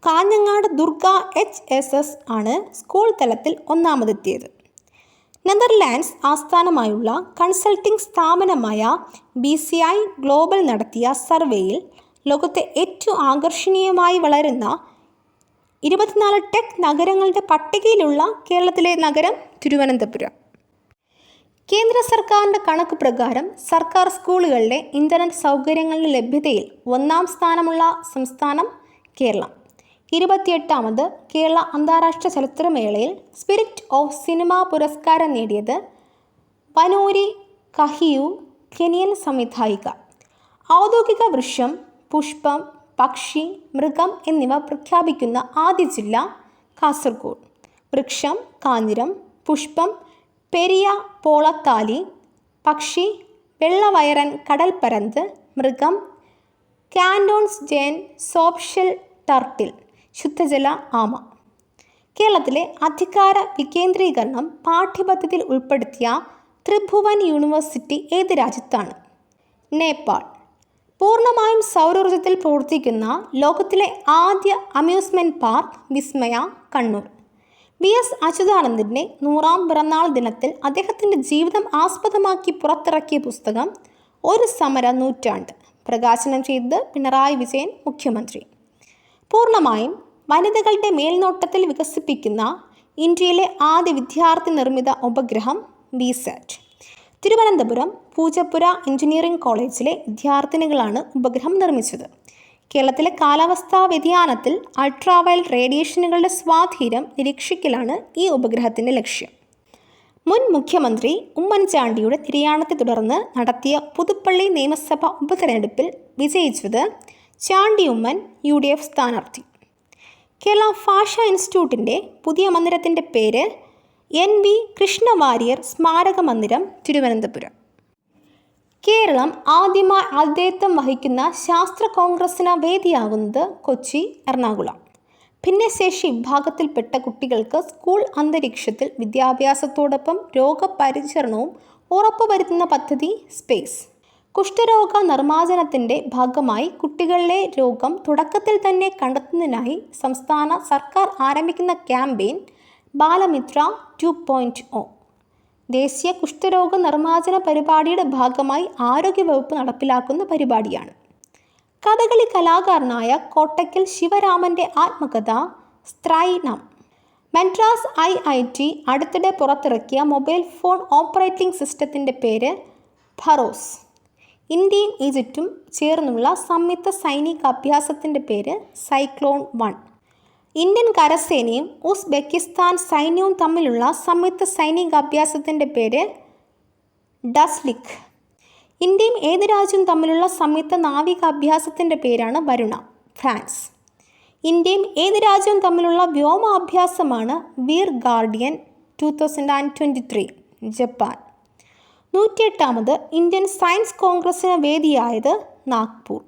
കാഞ്ഞങ്ങാട് ദുർഗ HSS ആണ് സ്കൂൾ തലത്തിൽ ഒന്നാമതെത്തിയത്. നെതർലാൻഡ്സ് ആസ്ഥാനമായുള്ള കൺസൾട്ടിംഗ് സ്ഥാപനമായ BCI ഗ്ലോബൽ നടത്തിയ സർവേയിൽ ലോകത്തെ ഏറ്റവും ആകർഷണീയമായി വളരുന്ന 24 ടെക് നഗരങ്ങളുടെ പട്ടികയിലുള്ള കേരളത്തിലെ നഗരം തിരുവനന്തപുരം. കേന്ദ്ര സർക്കാരിൻ്റെ കണക്ക് പ്രകാരം സർക്കാർ സ്കൂളുകളിലെ ഇൻ്റർനെറ്റ് സൗകര്യങ്ങളുടെ ലഭ്യതയിൽ 1ാം സ്ഥാനമുള്ള സംസ്ഥാനം കേരളം. 28ാമത് കേരള അന്താരാഷ്ട്ര ചലച്ചിത്രമേളയിൽ സ്പിരിറ്റ് ഓഫ് സിനിമ പുരസ്കാരം നേടിയത് വനൂരി കഹിയു, കെനിയൻ സംവിധായിക. ഔദ്യോഗിക വൃക്ഷം, പുഷ്പം, പക്ഷി, മൃഗം എന്നിവ പ്രഖ്യാപിക്കുന്ന ആദ്യ ജില്ല കാസർഗോഡ്. വൃക്ഷം കാഞ്ഞിരം, പുഷ്പം പെരിയ പോളത്താലി, പക്ഷി വെള്ളവയറൻ കടൽപ്പരന്ത്, മൃഗം കാൻഡോൺസ് ജെൻ സോപ്ഷെൽ ടർട്ടിൽ, ശുദ്ധജല ആമ. കേരളത്തിലെ അധികാര വികേന്ദ്രീകരണം പാഠ്യപദ്ധതിയിൽ ഉൾപ്പെടുത്തിയ ത്രിഭുവൻ യൂണിവേഴ്സിറ്റി ഏത് രാജ്യത്താണ്? നേപ്പാൾ. പൂർണ്ണമായും സൗരോർജ്ജത്തിൽ പ്രവർത്തിക്കുന്ന ലോകത്തിലെ ആദ്യ അമ്യൂസ്മെൻറ്റ് പാർക്ക് വിസ്മയ, കണ്ണൂർ. വി.എസ്. അച്യുതാനന്ദൻ്റെ 100ാം പിറന്നാൾ ദിനത്തിൽ അദ്ദേഹത്തിൻ്റെ ജീവിതം ആസ്പദമാക്കി പുറത്തിറക്കിയ പുസ്തകം ഒരു സമര നൂറ്റാണ്ട് പ്രകാശനം ചെയ്തത് പിണറായി വിജയൻ മുഖ്യമന്ത്രി. പൂർണ്ണമായും വനിതകളുടെ മേൽനോട്ടത്തിൽ വികസിപ്പിക്കുന്ന ഇന്ത്യയിലെ ആദ്യ വിദ്യാർത്ഥി നിർമ്മിത ഉപഗ്രഹം വിസാറ്റ്. തിരുവനന്തപുരം പൂജപ്പുര എഞ്ചിനീയറിംഗ് കോളേജിലെ വിദ്യാർത്ഥിനികളാണ് ഉപഗ്രഹം നിർമ്മിച്ചത്. കേരളത്തിലെ കാലാവസ്ഥാ വ്യതിയാനത്തിൽ അൾട്രാവയലറ്റ് റേഡിയേഷനുകളുടെ സ്വാധീനം നിരീക്ഷിക്കലാണ് ഈ ഉപഗ്രഹത്തിൻ്റെ ലക്ഷ്യം. മുൻ മുഖ്യമന്ത്രി ഉമ്മൻചാണ്ടിയുടെ നിര്യാണത്തെ തുടർന്ന് നടത്തിയ പുതുപ്പള്ളി നിയമസഭാ ഉപതെരഞ്ഞെടുപ്പിൽ വിജയിച്ചത് ചാണ്ടി ഉമ്മൻ UDF സ്ഥാനാർത്ഥി. കേരള ഭാഷാ ഇൻസ്റ്റിറ്റ്യൂട്ടിൻ്റെ പുതിയ മന്ദിരത്തിൻ്റെ പേര് NV കൃഷ്ണവാര്യർ സ്മാരക മന്ദിരം, തിരുവനന്തപുരം. കേരളം ആദ്യമായി ആതിഥേയത്വം വഹിക്കുന്ന ശാസ്ത്ര കോൺഗ്രസ്സിന് വേദിയാകുന്നത് കൊച്ചി, എറണാകുളം. ഭിന്നശേഷി വിഭാഗത്തിൽപ്പെട്ട കുട്ടികൾക്ക് സ്കൂൾ അന്തരീക്ഷത്തിൽ വിദ്യാഭ്യാസത്തോടൊപ്പം രോഗപരിചരണവും ഉറപ്പുവരുത്തുന്ന പദ്ധതി സ്പേസ്. കുഷ്ഠരോഗ നിർമ്മാർജ്ജനത്തിൻ്റെ ഭാഗമായി കുട്ടികളിലെ രോഗം തുടക്കത്തിൽ തന്നെ കണ്ടെത്തുന്നതിനായി സംസ്ഥാന സർക്കാർ ആരംഭിക്കുന്ന ക്യാമ്പയിൻ ബാലമിത്ര 2.0 ദേശീയ കുഷ്ഠരോഗ നിർമ്മാർജ്ജന പരിപാടിയുടെ ഭാഗമായി ആരോഗ്യവകുപ്പ് നടപ്പിലാക്കുന്ന പരിപാടിയാണ്. കഥകളി കലാകാരനായ കോട്ടയ്ക്കൽ ശിവരാമൻ്റെ ആത്മകഥ സ്ത്രൈണം. മദ്രാസ് IIT അടുത്തിടെ പുറത്തിറക്കിയ മൊബൈൽ ഫോൺ ഓപ്പറേറ്റിംഗ് സിസ്റ്റത്തിൻ്റെ പേര് ഫറോസ്. ഇന്ത്യയും ഈജിപ്തും ചേർന്നുള്ള സംയുക്ത സൈനിക അഭ്യാസത്തിൻ്റെ പേര് സൈക്ലോൺ 1. ഇന്ത്യൻ കരസേനയും ഉസ്ബെക്കിസ്ഥാൻ സൈന്യവും തമ്മിലുള്ള സംയുക്ത സൈനിക അഭ്യാസത്തിൻ്റെ പേര് ഡസ്ലിക്. ഇന്ത്യയും ഏത് രാജ്യവും തമ്മിലുള്ള സംയുക്ത നാവിക അഭ്യാസത്തിൻ്റെ പേരാണ് വരുണ, ഫ്രാൻസ്. ഇന്ത്യയും ഏത് രാജ്യവും തമ്മിലുള്ള വ്യോമാഭ്യാസമാണ് വീർ ഗാർഡിയൻ 2023, ജപ്പാൻ. 108ാമത് ഇന്ത്യൻ സയൻസ് കോൺഗ്രസ്സിന് വേദിയായത് Nagpur.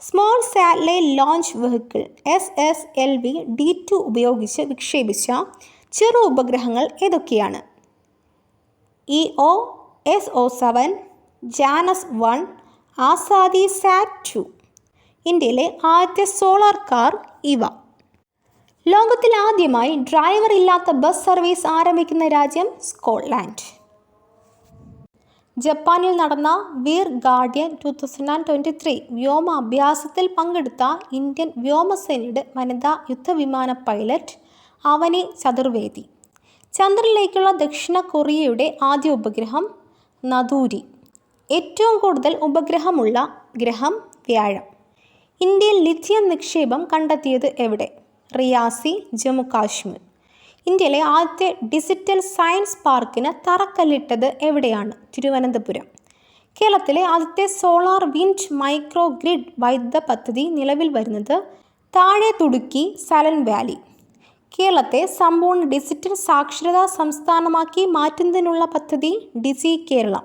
Small satellite launch vehicle SSLV D2 ഉപയോഗിച്ച് വിക്ഷേപിച്ച ചെറു ഉപഗ്രഹങ്ങൾ ഏതൊക്കെയാണ്? EO SO7, Janus 1, Azadi sat 2. ഇന്ത്യയിലെ ആദ്യത്തെ സോളാർ കാർ ഇവ. ലോകത്തിൽ ആദ്യമായി ഡ്രൈവർ ഇല്ലാത്ത ബസ് സർവീസ് ആരംഭിക്കുന്ന രാജ്യം സ്കോട്ട്ലാൻഡ്. ജപ്പാനിൽ നടന്ന വീർ ഗാർഡിയൻ 2023 വ്യോമാഭ്യാസത്തിൽ പങ്കെടുത്ത ഇന്ത്യൻ വ്യോമസേനയുടെ വനിതാ യുദ്ധവിമാന പൈലറ്റ് അവനി ചതുർവേദി. ചന്ദ്രനിലേക്കുള്ള ദക്ഷിണ കൊറിയയുടെ ആദ്യ ഉപഗ്രഹം നദൂരി. ഏറ്റവും കൂടുതൽ ഉപഗ്രഹമുള്ള ഗ്രഹം വ്യാഴം. ഇന്ത്യയിൽ ലിഥിയം നിക്ഷേപം കണ്ടെത്തിയത് എവിടെ? റിയാസി, ജമ്മു കാശ്മീർ. ഇന്ത്യയിലെ ആദ്യത്തെ ഡിജിറ്റൽ സയൻസ് പാർക്കിന് തറക്കല്ലിട്ടത് എവിടെയാണ്? തിരുവനന്തപുരം. കേരളത്തിലെ ആദ്യത്തെ സോളാർ വിൻഡ് മൈക്രോ ഗ്രിഡ് വൈദ്യുത പദ്ധതി നിലവിൽ വരുന്നത് താഴെ തുടുക്കി, സലൻ വാലി. കേരളത്തെ സമ്പൂർണ്ണ ഡിജിറ്റൽ സാക്ഷരതാ സംസ്ഥാനമാക്കി മാറ്റുന്നതിനുള്ള പദ്ധതി ഡിജി കേരളം.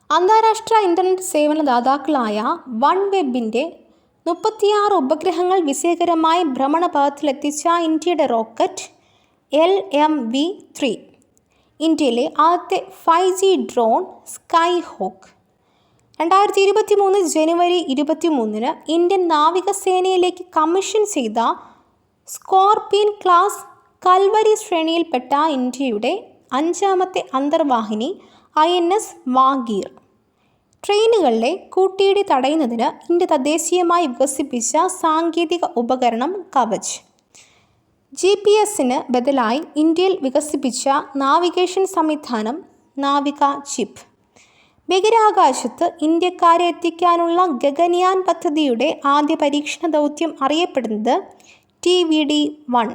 അന്താരാഷ്ട്ര ഇൻ്റർനെറ്റ് സേവനദാതാക്കളായ വൺവെബിൻ്റെ 36 ഉപഗ്രഹങ്ങൾ വിജയകരമായി ഭ്രമണപഥത്തിലെത്തിച്ച ഇന്ത്യയുടെ റോക്കറ്റ് LMV-3. ഇന്ത്യയിലെ ആദ്യത്തെ 5G ഡ്രോൺ സ്കൈ ഹോക്ക്. 2023 ജനുവരി 23 ഇന്ത്യൻ നാവികസേനയിലേക്ക് കമ്മീഷൻ ചെയ്ത സ്കോർപിയൻ ക്ലാസ് കൽവരി ശ്രേണിയിൽപ്പെട്ട ഇന്ത്യയുടെ 5ാമത്തെ അന്തർവാഹിനി INS വാഗീർ. ട്രെയിനുകളിലെ കൂട്ടിയിടി തടയുന്നതിന് ഇന്ത്യ തദ്ദേശീയമായി വികസിപ്പിച്ച സാങ്കേതിക ഉപകരണം കവച്. GPS-ന് ബദലായി ഇന്ത്യയിൽ വികസിപ്പിച്ച നാവിഗേഷൻ സംവിധാനം നാവിക ചിപ്പ്. ബഹിരാകാശത്ത് ഇന്ത്യക്കാരെ എത്തിക്കാനുള്ള ഗഗൻയാൻ പദ്ധതിയുടെ ആദ്യ പരീക്ഷണ ദൗത്യം അറിയപ്പെടുന്നത് TVD-1.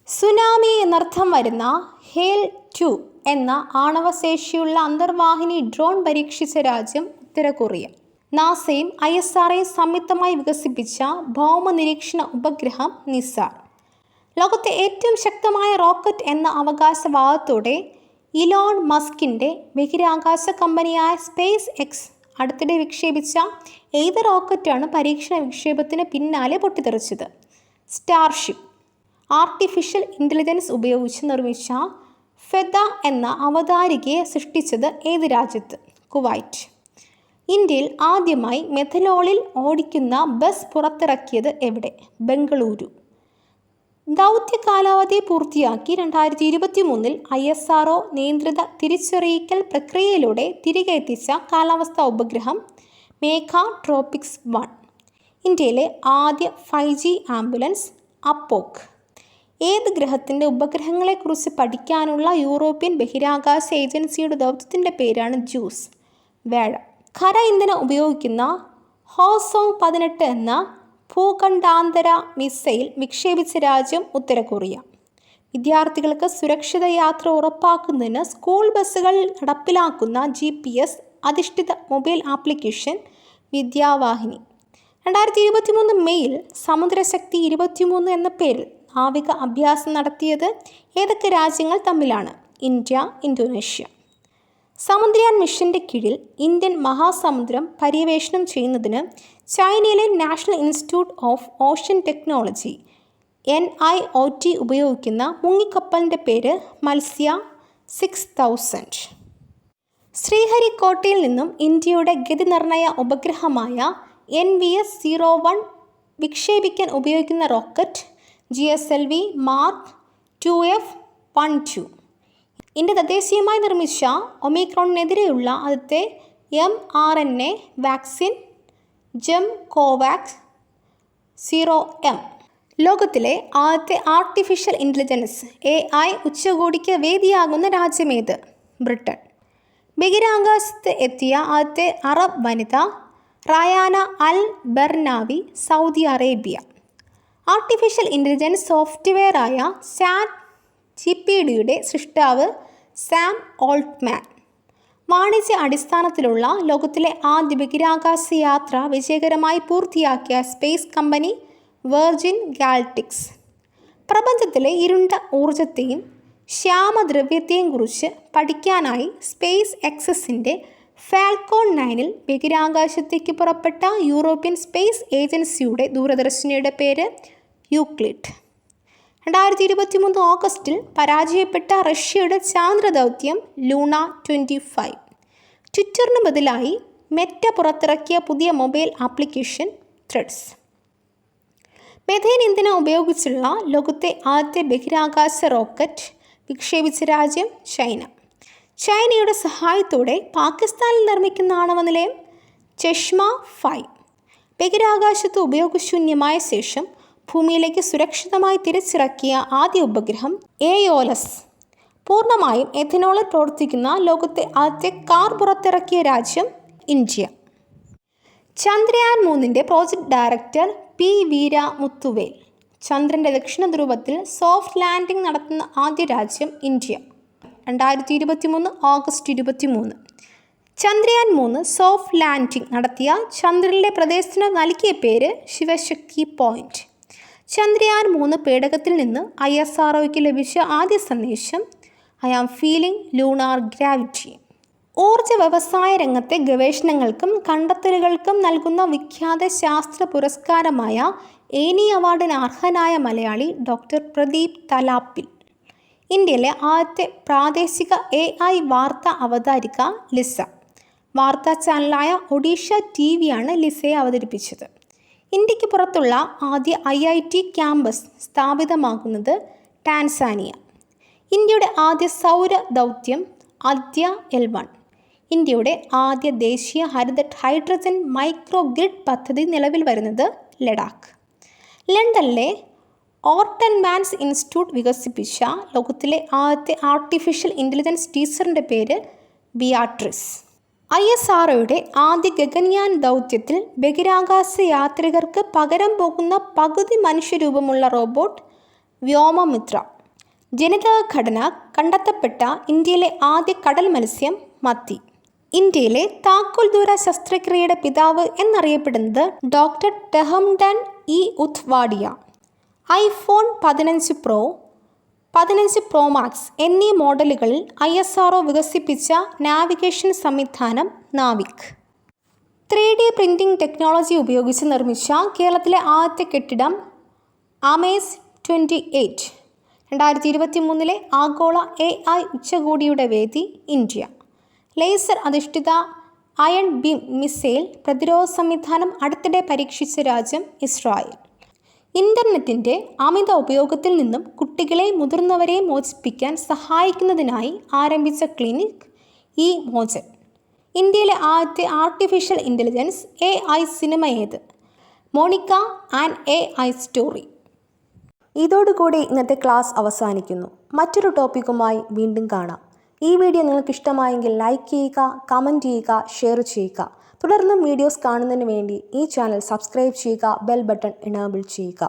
സുനാമി എന്നർത്ഥം വരുന്ന ഹേൽ 2 എന്ന ആണവശേഷിയുള്ള അന്തർവാഹിനി ഡ്രോൺ പരീക്ഷിച്ച രാജ്യം ഉത്തര കൊറിയ. നാസയും ISROയും സംയുക്തമായി വികസിപ്പിച്ച ഭൗമ നിരീക്ഷണ ഉപഗ്രഹം നിസാർ. ലോകത്തെ ഏറ്റവും ശക്തമായ റോക്കറ്റ് എന്ന അവകാശവാദത്തോടെ ഇലോൺ മസ്കിൻ്റെ ബഹിരാകാശ കമ്പനിയായ സ്പേസ് എക്സ് അടുത്തിടെ വിക്ഷേപിച്ച ഏത് റോക്കറ്റാണ് പരീക്ഷണ വിക്ഷേപത്തിന് പിന്നാലെ പൊട്ടിത്തെറിച്ചത്? സ്റ്റാർഷിപ്പ്. ആർട്ടിഫിഷ്യൽ ഇൻ്റലിജൻസ് ഉപയോഗിച്ച് നിർമ്മിച്ച ഫെദ എന്ന അവതാരികയെ സൃഷ്ടിച്ചത് ഏത് രാജ്യത്ത്? കുവൈറ്റ്. ഇന്ത്യയിൽ ആദ്യമായി മെഥനോളിൽ ഓടിക്കുന്ന ബസ് പുറത്തിറക്കിയത് എവിടെ? ബംഗളൂരു. ദൗത്യ കാലാവധി പൂർത്തിയാക്കി 2023 ISRO നിയന്ത്രിത തിരിച്ചറിയിക്കൽ പ്രക്രിയയിലൂടെ തിരികെ എത്തിച്ച കാലാവസ്ഥാ ഉപഗ്രഹം മേഘ ട്രോപിക്സ് 1. ഇന്ത്യയിലെ ആദ്യ 5G ആംബുലൻസ് അപ്പോക്. ഏത് ഗ്രഹത്തിൻ്റെ ഉപഗ്രഹങ്ങളെക്കുറിച്ച് പഠിക്കാനുള്ള യൂറോപ്യൻ ബഹിരാകാശ ഏജൻസിയുടെ ദൗത്യത്തിൻ്റെ പേരാണ് ജൂസ്. വ്യാഴം. ഖര ഇന്ധനം ഉപയോഗിക്കുന്ന ഹോസോങ് 18 എന്ന ഭൂഖണ്ഡാന്തര മിസൈൽ വിക്ഷേപിച്ച രാജ്യം ഉത്തര കൊറിയ. വിദ്യാർത്ഥികൾക്ക് സുരക്ഷിത യാത്ര ഉറപ്പാക്കുന്നതിന് സ്കൂൾ ബസ്സുകളിൽ നടപ്പിലാക്കുന്ന GPS അധിഷ്ഠിത മൊബൈൽ ആപ്ലിക്കേഷൻ വിദ്യാവാഹിനി. 2023 മെയ്യിൽ സമുദ്രശക്തി 23 എന്ന പേരിൽ നാവിക അഭ്യാസം നടത്തിയത് ഏതൊക്കെ രാജ്യങ്ങൾ തമ്മിലാണ്? India, Indonesia. സമുദ്രയാൻ മിഷൻ്റെ കീഴിൽ ഇന്ത്യൻ മഹാസമുദ്രം പര്യവേഷണം ചെയ്യുന്നതിന് ചൈനയിലെ national institute of ocean technology NIOT ഉപയോഗിക്കുന്ന മുങ്ങിക്കപ്പലിൻ്റെ പേര് മത്സ്യ 6000. ശ്രീഹരിക്കോട്ടയിൽ നിന്നും ഇന്ത്യയുടെ ഗതിനിർണയ ഉപഗ്രഹമായ NVS-01 വിക്ഷേപിക്കാൻ ഉപയോഗിക്കുന്ന rocket GSLV Mark 2F-12. India തദ്ദേശീയമായി നിർമ്മിച്ച ഒമിക്രോണിനെതിരെയുള്ള ആദ്യത്തെ mRNA വാക്സിൻ ജെംകോവാക്സ് 0M. ലോകത്തിലെ ആദ്യത്തെ ആർട്ടിഫിഷ്യൽ ഇൻ്റലിജൻസ് AI ഉച്ചകോടിക്ക് വേദിയാകുന്ന രാജ്യമേത്? ബ്രിട്ടൻ. ബഹിരാകാശത്ത് എത്തിയ ആദ്യത്തെ അറബ് വനിത Rayyanah al Barnawi, Saudi Arabia. Artificial intelligence സോഫ്റ്റ്വെയറായ ChatGPTയുടെ സൃഷ്ടാവ് സാം ഓൾട്ട്മാൻ. വാണിജ്യ അടിസ്ഥാനത്തിലുള്ള ലോകത്തിലെ ആദ്യ ബഹിരാകാശ യാത്ര വിജയകരമായി പൂർത്തിയാക്കിയ സ്പേസ് കമ്പനി വെർജിൻ ഗാലക്റ്റിക്സ്. പ്രപഞ്ചത്തിലെ ഇരുണ്ട ഊർജത്തെയും ശ്യാമദ്രവ്യത്തെയും കുറിച്ച് പഠിക്കാനായി സ്പേസ് എക്സിൻ്റെ ഫാൽക്കോൺ 9 ബഹിരാകാശത്തേക്ക് പുറപ്പെട്ട യൂറോപ്യൻ സ്പേസ് ഏജൻസിയുടെ ദൂരദർശിനിയുടെ പേര് യൂക്ലിഡ്. 2023 ഓഗസ്റ്റിൽ പരാജയപ്പെട്ട റഷ്യയുടെ ചാന്ദ്രദൗത്യം ലൂണ 25. ട്വിറ്ററിന് ബദലായി മെറ്റ പുറത്തിറക്കിയ പുതിയ മൊബൈൽ ആപ്ലിക്കേഷൻ ത്രെഡ്സ്. മെഥേൻ ഇന്ധനം ഉപയോഗിച്ചുള്ള ലോകത്തെ ആദ്യത്തെ ബഹിരാകാശ റോക്കറ്റ് വിക്ഷേപിച്ച രാജ്യം ചൈന. ചൈനയുടെ സഹായത്തോടെ പാകിസ്ഥാനിൽ നിർമ്മിക്കുന്ന ആണവ നിലയം ചെഷ്മ 5 ബഹിരാകാശത്ത് ഉപയോഗശൂന്യമായ ശേഷം ഭൂമിയിലേക്ക് സുരക്ഷിതമായി തിരിച്ചിറക്കിയ ആദ്യ ഉപഗ്രഹം എയോലസ്. പൂർണ്ണമായും എഥനോളിൽ പ്രവർത്തിക്കുന്ന ലോകത്തെ ആദ്യത്തെ കാർ പുറത്തിറക്കിയ രാജ്യം India. Chandrayaan 3 project director P. വീര മുത്തുവേൽ. ചന്ദ്രൻ്റെ ദക്ഷിണ ധ്രുവത്തിൽ സോഫ്റ്റ് ലാൻഡിംഗ് നടത്തുന്ന ആദ്യ രാജ്യം India. 2023 August 23. Chandrayaan 3 soft landing നടത്തിയ ചന്ദ്രനിലെ പ്രദേശത്തിന് നൽകിയ പേര് ശിവശക്തി പോയിന്റ്. ചന്ദ്രയാൻ 3 പേടകത്തിൽ നിന്ന് ISROയ്ക്ക് ലഭിച്ച ആദ്യ സന്ദേശം I am feeling lunar gravity. ഊർജ വ്യവസായ രംഗത്തെ ഗവേഷണങ്ങൾക്കും കണ്ടെത്തലുകൾക്കും നൽകുന്ന വിഖ്യാത ശാസ്ത്ര പുരസ്കാരമായ ഏനി അവാർഡിന് അർഹനായ മലയാളി ഡോക്ടർ പ്രദീപ് തലാപ്പിൽ. ഇന്ത്യയിലെ ആദ്യത്തെ പ്രാദേശിക AI വാർത്താ അവതാരിക ലിസ. വാർത്താ ചാനലായ ഒഡീഷ TV ലിസയെ അവതരിപ്പിച്ചത്. ഇന്ത്യക്ക് പുറത്തുള്ള ആദ്യ IIT ക്യാമ്പസ് സ്ഥാപിതമാകുന്നത് ടാൻസാനിയ. ഇന്ത്യയുടെ ആദ്യ സൗര ദൗത്യം ആദിത്യ L1. ഇന്ത്യയുടെ ആദ്യ ദേശീയ ഹരിത ഹൈഡ്രജൻ മൈക്രോ ഗ്രിഡ് പദ്ധതി നിലവിൽ വരുന്നത് ലഡാക്ക്. ലണ്ടനിലെ ഓർട്ടൺ മാൻസ് ഇൻസ്റ്റിറ്റ്യൂട്ട് വികസിപ്പിച്ച ലോകത്തിലെ ആദ്യത്തെ ആർട്ടിഫിഷ്യൽ ഇൻ്റലിജൻസ് ടീച്ചറിൻ്റെ പേര് ബിയാട്രിസ്. ISROയുടെ ആദ്യ ഗഗൻയാൻ ദൗത്യത്തിൽ ബഹിരാകാശ യാത്രികർക്ക് പകരം പോകുന്ന പകുതി മനുഷ്യരൂപമുള്ള റോബോട്ട് വ്യോമമിത്ര. ജനിതക ഘടന കണ്ടെത്തപ്പെട്ട ഇന്ത്യയിലെ ആദ്യ കടൽ മത്സ്യം മത്തി. ഇന്ത്യയിലെ താക്കോൽ ദൂര ശസ്ത്രക്രിയയുടെ പിതാവ് എന്നറിയപ്പെടുന്നത് doctor Tehemton E Udwadia. IPhone 15 pro, 15 pro max എന്നീ മോഡലുകളിൽ ISRO വികസിപ്പിച്ച നാവിഗേഷൻ സംവിധാനം നാവിക്. 3D പ്രിന്റിംഗ് ടെക്നോളജി ഉപയോഗിച്ച് നിർമ്മിച്ച കേരളത്തിലെ ആദ്യത്തെ കെട്ടിടം അമേസ് 28. 2023 ആഗോള AI ഉച്ചകോടിയുടെ വേദി ഇന്ത്യ. ലേസർ അധിഷ്ഠിത അയൺ ബീം മിസൈൽ പ്രതിരോധ സംവിധാനം അടുത്തിടെ പരീക്ഷിച്ച രാജ്യം ഇസ്രായേൽ. ഇൻ്റർനെറ്റിൻ്റെ അമിത ഉപയോഗത്തിൽ നിന്നും കുട്ടികളെ മുതിർന്നവരെ മോചിപ്പിക്കാൻ സഹായിക്കുന്നതിനായി ആരംഭിച്ച ക്ലിനിക് ഈ മോചൻ. ഇന്ത്യയിലെ ആദ്യത്തെ ആർട്ടിഫിഷ്യൽ ഇൻ്റലിജൻസ് AI സിനിമ ഏത്? Monica and AI story. ഇതോടുകൂടി ഇന്നത്തെ ക്ലാസ് അവസാനിക്കുന്നു. മറ്റൊരു ടോപ്പിക്കുമായി വീണ്ടും കാണാം. ഈ വീഡിയോ നിങ്ങൾക്ക് ഇഷ്ടമായെങ്കിൽ ലൈക്ക് ചെയ്യുക, കമൻറ്റ് ചെയ്യുക, ഷെയർ ചെയ്യുക. തുടർന്നും വീഡിയോസ് കാണുന്നതിന് വേണ്ടി ഈ ചാനൽ സബ്സ്ക്രൈബ് ചെയ്യുക, ബെൽ ബട്ടൺ എനേബിൾ ചെയ്യുക.